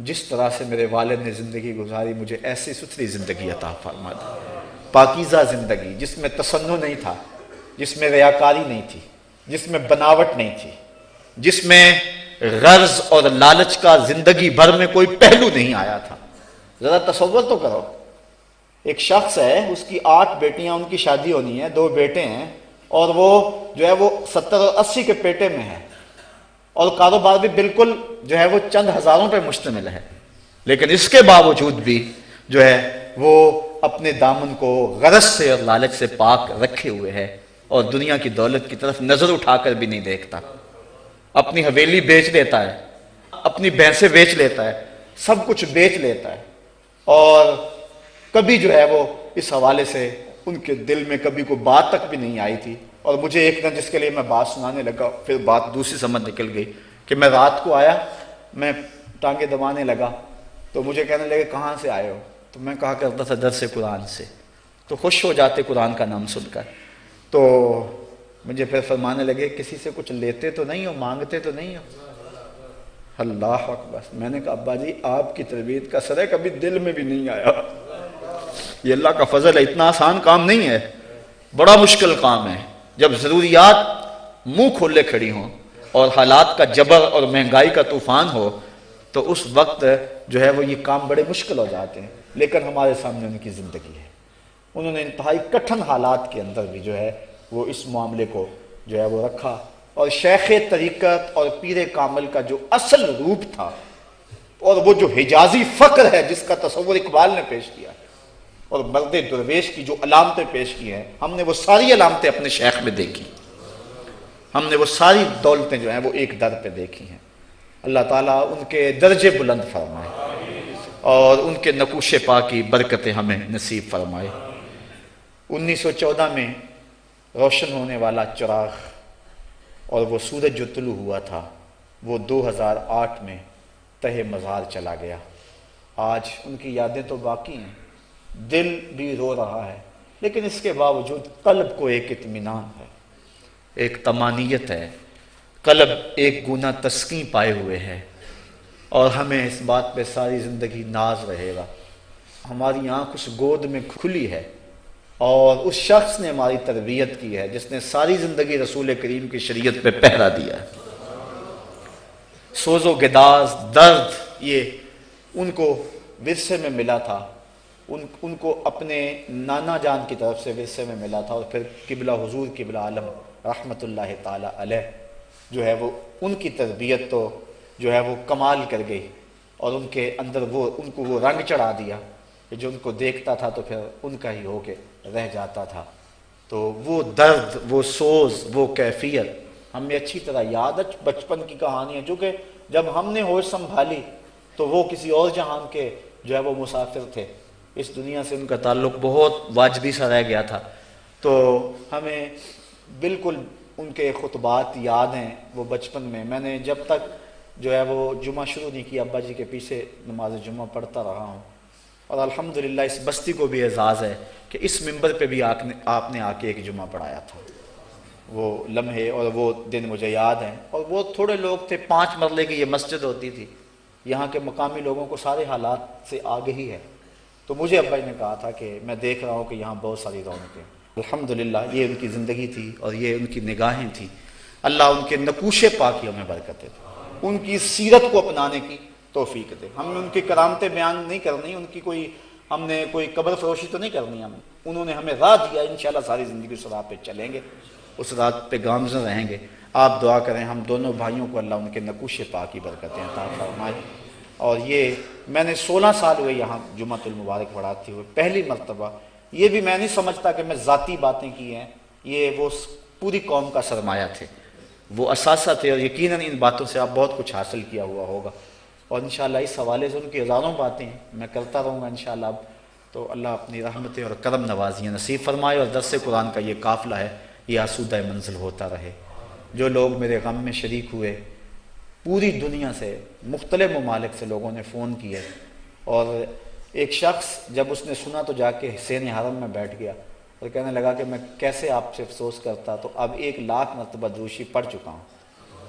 جس طرح سے میرے والد نے زندگی گزاری مجھے ایسی ستھری زندگی عطا فرما دی، پاکیزہ زندگی جس میں تصنع نہیں تھا، جس میں ریاکاری نہیں تھی، جس میں بناوٹ نہیں تھی، جس میں غرض اور لالچ کا زندگی بھر میں کوئی پہلو نہیں آیا تھا۔ ذرا تصور تو کرو، ایک شخص ہے، اس کی 8 بیٹیاں، ان کی شادی ہونی ہے، 2 بیٹے ہیں، اور وہ جو ہے وہ 70 اور 80 کے پیٹے میں ہے، اور کاروبار بھی بالکل جو ہے وہ چند ہزاروں پہ مشتمل ہے، لیکن اس کے باوجود بھی جو ہے وہ اپنے دامن کو غرض سے اور لالچ سے پاک رکھے ہوئے ہے، اور دنیا کی دولت کی طرف نظر اٹھا کر بھی نہیں دیکھتا، اپنی حویلی بیچ لیتا ہے، اپنی بھینسیں بیچ لیتا ہے، سب کچھ بیچ لیتا ہے، اور کبھی جو ہے وہ اس حوالے سے ان کے دل میں کبھی کوئی بات تک بھی نہیں آئی تھی۔ اور مجھے ایک دن جس کے لیے میں بات سنانے لگا، پھر بات دوسری سمجھ نکل گئی کہ میں رات کو آیا، میں ٹانگیں دبانے لگا تو مجھے کہنے لگے کہاں سے آئے ہو، تو میں کہا کرتا تھا درس قرآن سے، تو خوش ہو جاتے قرآن کا نام سن کر، تو مجھے پھر فرمانے لگے کسی سے کچھ لیتے تو نہیں ہو، مانگتے تو نہیں ہو؟ اللہ اکبر۔ میں نے کہا ابا جی آپ کی تربیت کا اثر ہے، کبھی دل میں بھی نہیں آیا، یہ اللہ کا فضل ہے، اتنا آسان کام نہیں ہے، بڑا مشکل کام ہے۔ جب ضروریات منہ کھولے کھڑی ہوں اور حالات کا جبر اور مہنگائی کا طوفان ہو تو اس وقت جو ہے وہ یہ کام بڑے مشکل ہو جاتے ہیں، لیکن ہمارے سامنے ان کی زندگی ہے، انہوں نے انتہائی کٹھن حالات کے اندر بھی جو ہے وہ اس معاملے کو جو ہے وہ رکھا، اور شیخ طریقت اور پیر کامل کا جو اصل روپ تھا اور وہ جو حجازی فقر ہے جس کا تصور اقبال نے پیش کیا ہے، اور مرد درویش کی جو علامتیں پیش کی ہیں، ہم نے وہ ساری علامتیں اپنے شیخ میں دیکھی، ہم نے وہ ساری دولتیں جو ہیں وہ ایک در پہ دیکھی ہیں۔ اللہ تعالیٰ ان کے درجے بلند فرمائے اور ان کے نقوش پا کی برکتیں ہمیں نصیب فرمائے۔ 1914 میں روشن ہونے والا چراغ اور وہ سورج جو طلوع ہوا تھا وہ 2008 میں تہہ مزار چلا گیا۔ آج ان کی یادیں تو باقی ہیں، دل بھی رو رہا ہے، لیکن اس کے باوجود قلب کو ایک اطمینان ہے، ایک طمانیت ہے، قلب ایک گنا تسکین پائے ہوئے ہے، اور ہمیں اس بات پہ ساری زندگی ناز رہے گا۔ ہماری آنکھ اس گود میں کھلی ہے اور اس شخص نے ہماری تربیت کی ہے جس نے ساری زندگی رسول کریم کی شریعت پہ پہرا دیا ہے۔ سوز و گداز، درد، یہ ان کو ورثے میں ملا تھا، ان کو اپنے نانا جان کی طرف سے ورثے میں ملا تھا، اور پھر قبلہ حضور قبلہ عالم رحمت اللہ تعالی علیہ جو ہے وہ ان کی تربیت تو جو ہے وہ کمال کر گئی، اور ان کے اندر ان کو وہ رنگ چڑھا دیا کہ جو ان کو دیکھتا تھا تو پھر ان کا ہی ہو کے رہ جاتا تھا۔ تو وہ درد، وہ سوز، وہ کیفیت ہمیں اچھی طرح یاد ہے، بچپن کی کہانی ہے، چونکہ جب ہم نے ہوش سنبھالی تو وہ کسی اور جہان کے جو ہے وہ مسافر تھے، اس دنیا سے ان کا تعلق بہت واجبی سا رہ گیا تھا، تو ہمیں بالکل ان کے خطبات یاد ہیں۔ وہ بچپن میں نے جب تک جو ہے وہ جمعہ شروع نہیں کیا ابا جی کے پیچھے نماز جمعہ پڑھتا رہا ہوں، اور الحمدللہ اس بستی کو بھی اعزاز ہے کہ اس منبر پہ بھی آپ نے آ کے ایک جمعہ پڑھایا تھا۔ وہ لمحے اور وہ دن مجھے یاد ہیں، اور وہ تھوڑے لوگ تھے، 5 مرلے کی یہ مسجد ہوتی تھی، یہاں کے مقامی لوگوں کو سارے حالات سے آگہی ہے، تو مجھے ابا جی نے کہا تھا کہ میں دیکھ رہا ہوں کہ یہاں بہت ساری رونقیں، الحمدللہ یہ ان کی زندگی تھی اور یہ ان کی نگاہیں تھیں۔ اللہ ان کے نقوش پاکیوں میں برکتیں دے، ان کی سیرت کو اپنانے کی توفیق دے۔ ہم نے ان کی کرامتیں بیان نہیں کرنی، ان کی ہم نے کوئی قبر فروشی تو نہیں کرنی، انہوں نے ہمیں راہ دیا، انشاءاللہ ساری زندگی اس راہ پہ چلیں گے، اس راہ پہ گامزن رہیں گے۔ آپ دعا کریں ہم دونوں بھائیوں کو اللہ ان کے نقوش پاک کی برکتیں عطا فرمائے۔ اور یہ میں نے 16 سال ہوئے یہاں جمعۃ المبارک پڑھاتے ہوئے، پہلی مرتبہ، یہ بھی میں نہیں سمجھتا کہ میں ذاتی باتیں کی ہیں، یہ وہ پوری قوم کا سرمایہ تھے، وہ اثاثہ تھے، اور یقیناً ان باتوں سے آپ بہت کچھ حاصل کیا ہوا ہوگا، اور انشاءاللہ اس حوالے سے ان کی ہزاروں باتیں میں کرتا رہوں گا انشاءاللہ۔ اب تو اللہ اپنی رحمتیں اور کرم نوازیاں نصیب فرمائے، اور درس قرآن کا یہ قافلہ ہے یہ آسودہ منزل ہوتا رہے۔ جو لوگ میرے غم میں شریک ہوئے، پوری دنیا سے، مختلف ممالک سے لوگوں نے فون کیے، اور ایک شخص جب اس نے سنا تو جا کے حسین حرم میں بیٹھ گیا اور کہنے لگا کہ میں کیسے آپ سے افسوس کرتا، تو اب 1,00,000 مرتبہ دروشی پڑھ چکا ہوں،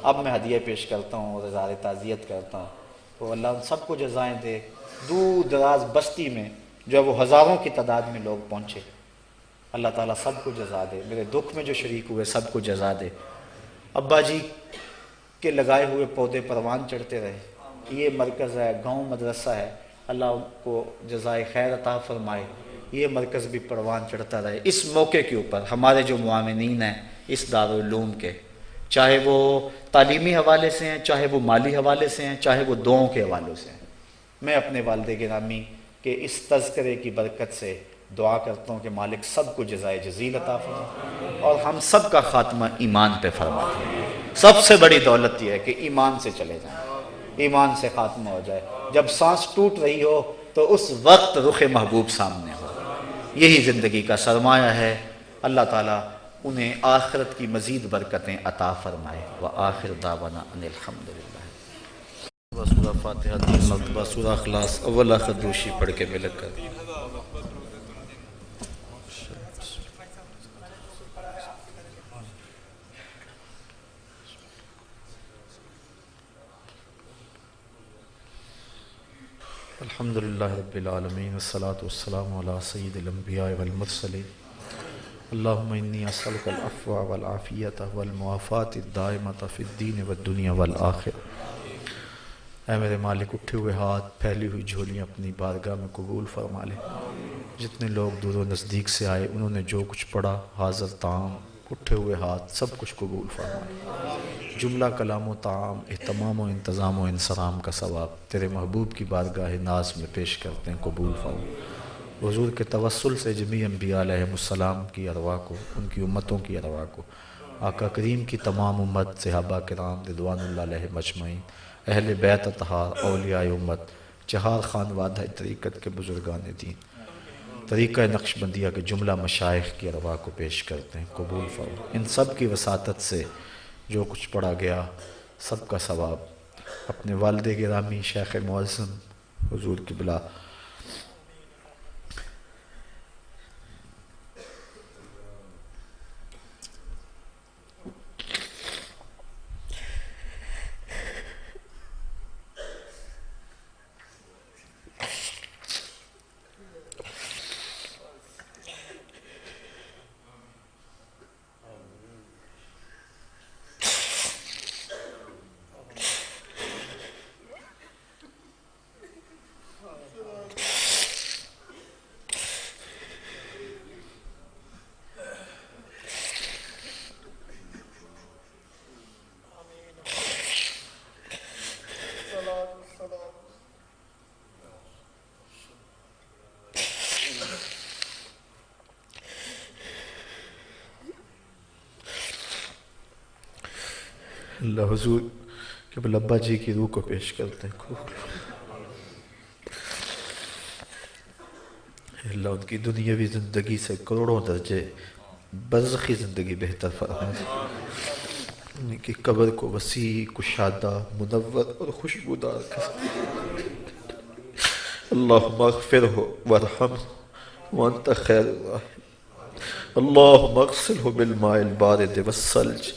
اب میں ہدیہ پیش کرتا ہوں اور اظہار تعزیت کرتا ہوں۔ تو اللہ ان سب کو جزائیں دے۔ دور دراز بستی میں جو وہ ہزاروں کی تعداد میں لوگ پہنچے، اللہ تعالیٰ سب کو جزا دے، میرے دکھ میں جو شریک ہوئے سب کو جزا دے۔ ابا جی کے لگائے ہوئے پودے پروان چڑھتے رہے، یہ مرکز ہے، گاؤں مدرسہ ہے، اللہ ان کو جزائے خیر عطا فرمائے، یہ مرکز بھی پروان چڑھتا رہے۔ اس موقع کے اوپر ہمارے جو معاونین ہیں اس دارالعلوم کے، چاہے وہ تعلیمی حوالے سے ہیں، چاہے وہ مالی حوالے سے ہیں، چاہے وہ دعاؤں کے حوالوں سے ہیں، میں اپنے والد گرامی کے اس تذکرے کی برکت سے دعا کرتا ہوں کہ مالک سب کو جزائے جزیل عطا فرمائے اور ہم سب کا خاتمہ ایمان پہ فرمائے۔ سب سے بڑی دولت یہ ہے کہ ایمان سے چلے جائیں، ایمان سے خاتمہ ہو جائے، جب سانس ٹوٹ رہی ہو تو اس وقت رخ محبوب سامنے ہو، یہی زندگی کا سرمایہ ہے۔ اللہ تعالیٰ انہیں آخرت کی مزید برکتیں عطا فرمائے۔ وآخر دعوانا ان الحمدللہ۔ سورہ فاتحہ 3 مرتبہ، سورہ اخلاص اول آخر دوشی پڑھ کے ملک کر۔ الحمدللہ رب العالمین والصلاة والسلام علی سید الانبیاء والمرسلین۔ اللہم انی اسألک العفو والعافیت والمعافات الدائمۃ فی الدین والدنیا والآخرہ۔ اے میرے مالک، اٹھے ہوئے ہاتھ، پھیلی ہوئی جھولیاں اپنی بارگاہ میں قبول فرما لے۔ جتنے لوگ دور و نزدیک سے آئے انہوں نے جو کچھ پڑھا، حاضر طعام، اٹھے ہوئے ہاتھ، سب کچھ قبول فرمائے۔ جملہ کلام و طعام، اہتمام و انتظام و انصرام کا ثواب تیرے محبوب کی بارگاہ ناز میں پیش کرتے ہیں، قبول فرما۔ حضور کے توسل سے جمیع انبیاء علیہ السلام کی ارواح کو، ان کی امتوں کی ارواح کو، آقا کریم کی تمام امت، صحابہ کرام رضوان اللہ علیہ مجمعین، اہل بیت اطہار، اولیاء امت، چہار خانوادہ طریقت کے بزرگان دین، طریقہ نقش بندیہ کے جملہ مشائخ کی ارواح کو پیش کرتے ہیں، قبول فرما۔ ان سب کی وساطت سے جو کچھ پڑھا گیا سب کا ثواب اپنے والد گرامی شیخ معظم حضور قبلہ اللہ حضور کہ ابا جی کی روح کو پیش کرتے ہیں، اللہ ان کی دنیاوی زندگی سے کروڑوں درجے برزخی زندگی بہتر فرما دے، ان کی قبر کو وسیع، کشادہ، منور اور خوشبودار کر دے۔ اللہم اغفرہ وارحمہ وانت خیر الراحمین، اللہم اغسلہ بالماء البارد والثلج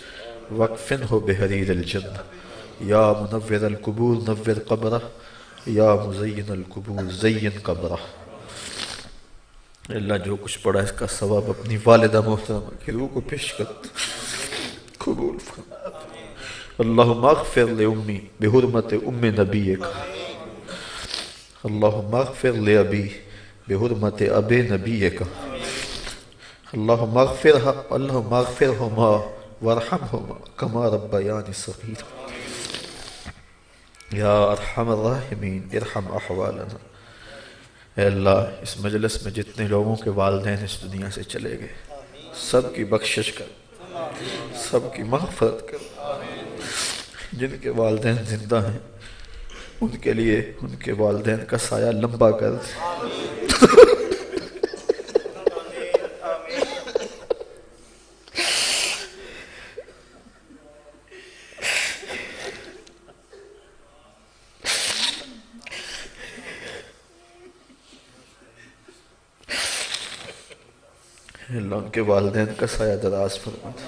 واکفنہ بحریر الجنہ، یا منور القبور نور قبرہ، یا مزین القبور زین قبرہ۔ اللہ جو کچھ پڑھا اس کا ثواب اپنی والدہ محترمہ کی روح کو پیش کرتا قبول فرما۔ اللہم اغفر لأمی بحرمت ام نبیک، اللہم اغفر لأبی بحرمت اب نبیک، اللہم اغفرہما وارحمہما کما ربیانی صغیرا، یا ارحم الراحمین ارحم احوالنا۔ اے اللہ اس مجلس میں جتنے لوگوں کے والدین اس دنیا سے چلے گئے سب کی بخشش کر، سب کی مغفرت کر، جن کے والدین زندہ ہیں ان کے لیے ان کے والدین کا سایہ لمبا کر دے۔ اللہ ان کے والدین کا سایہ دراز فرما دے۔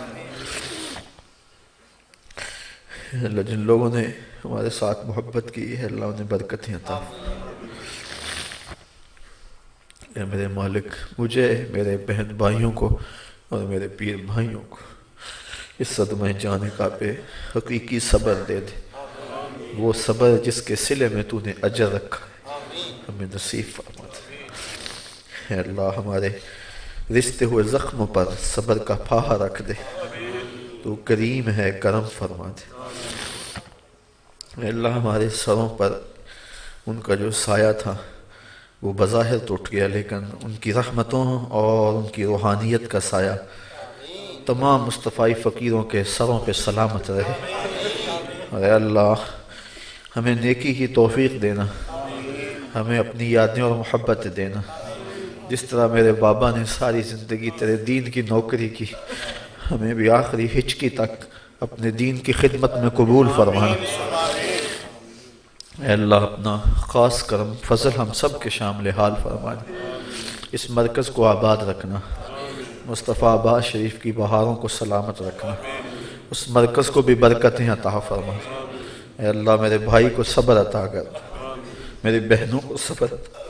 اللہ جن لوگوں نے ہمارے ساتھ محبت کی ہے اللہ انہیں برکتیں عطا فرما۔ اے میرے مالک مجھے، میرے بہن بھائیوں کو اور میرے پیر بھائیوں کو اس صدمہ جان کا پہ حقیقی صبر دے دے، وہ صبر جس کے صلے میں تو نے اجر رکھا ہے ہمیں نصیب فرما دے۔ اے اللہ ہمارے رشتے ہوئے زخموں پر صبر کا پھاہا رکھ دے، تو کریم ہے کرم فرما دے۔ اے اللہ ہمارے سروں پر ان کا جو سایہ تھا وہ بظاہر ٹوٹ گیا، لیکن ان کی رحمتوں اور ان کی روحانیت کا سایہ تمام مصطفی فقیروں کے سروں پہ سلامت رہے۔ اور اے اللہ ہمیں نیکی کی توفیق دینا، ہمیں اپنی یادیں اور محبت دینا، جس طرح میرے بابا نے ساری زندگی تیرے دین کی نوکری کی، ہمیں بھی آخری ہچکی تک اپنے دین کی خدمت میں قبول فرمانا۔ اے اللہ اپنا خاص کرم فضل ہم سب کے شامل حال فرمانا، اس مرکز کو آباد رکھنا، مصطفیٰ آباد شریف کی بہاروں کو سلامت رکھنا، اس مرکز کو بھی برکتیں عطا فرمانا۔ اے اللہ میرے بھائی کو صبر عطا کر، میری بہنوں کو صبر عطا،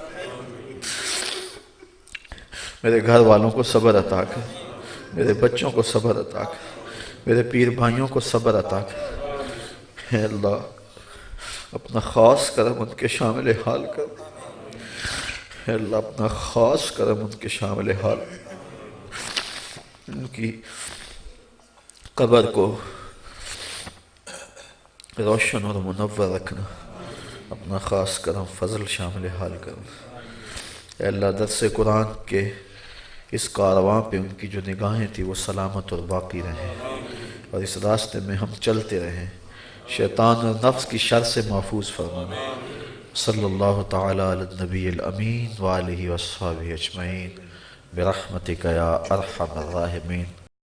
میرے گھر والوں کو صبر عطا کر، میرے بچوں کو صبر عطا کر، میرے پیر بھائیوں کو صبر عطا کر۔ اے اللہ اپنا خاص کرم ان کے شامل حال کر۔ اے اللہ اپنا خاص کرم ان کے شامل حال، ان کی قبر کو روشن اور منور رکھنا، اپنا خاص کرم فضل شامل حال کرنا۔ اے اللہ درس قرآن کے اس کارواں پہ ان کی جو نگاہیں تھی وہ سلامت اور باقی رہیں، اور اس راستے میں ہم چلتے رہیں، شیطان اور نفس کی شر سے محفوظ فرمانا۔ صلی اللہ تعالی علی النبی الامین وآلہ وصحبہ اجمعین برحمتک یا ارحم الراحمین۔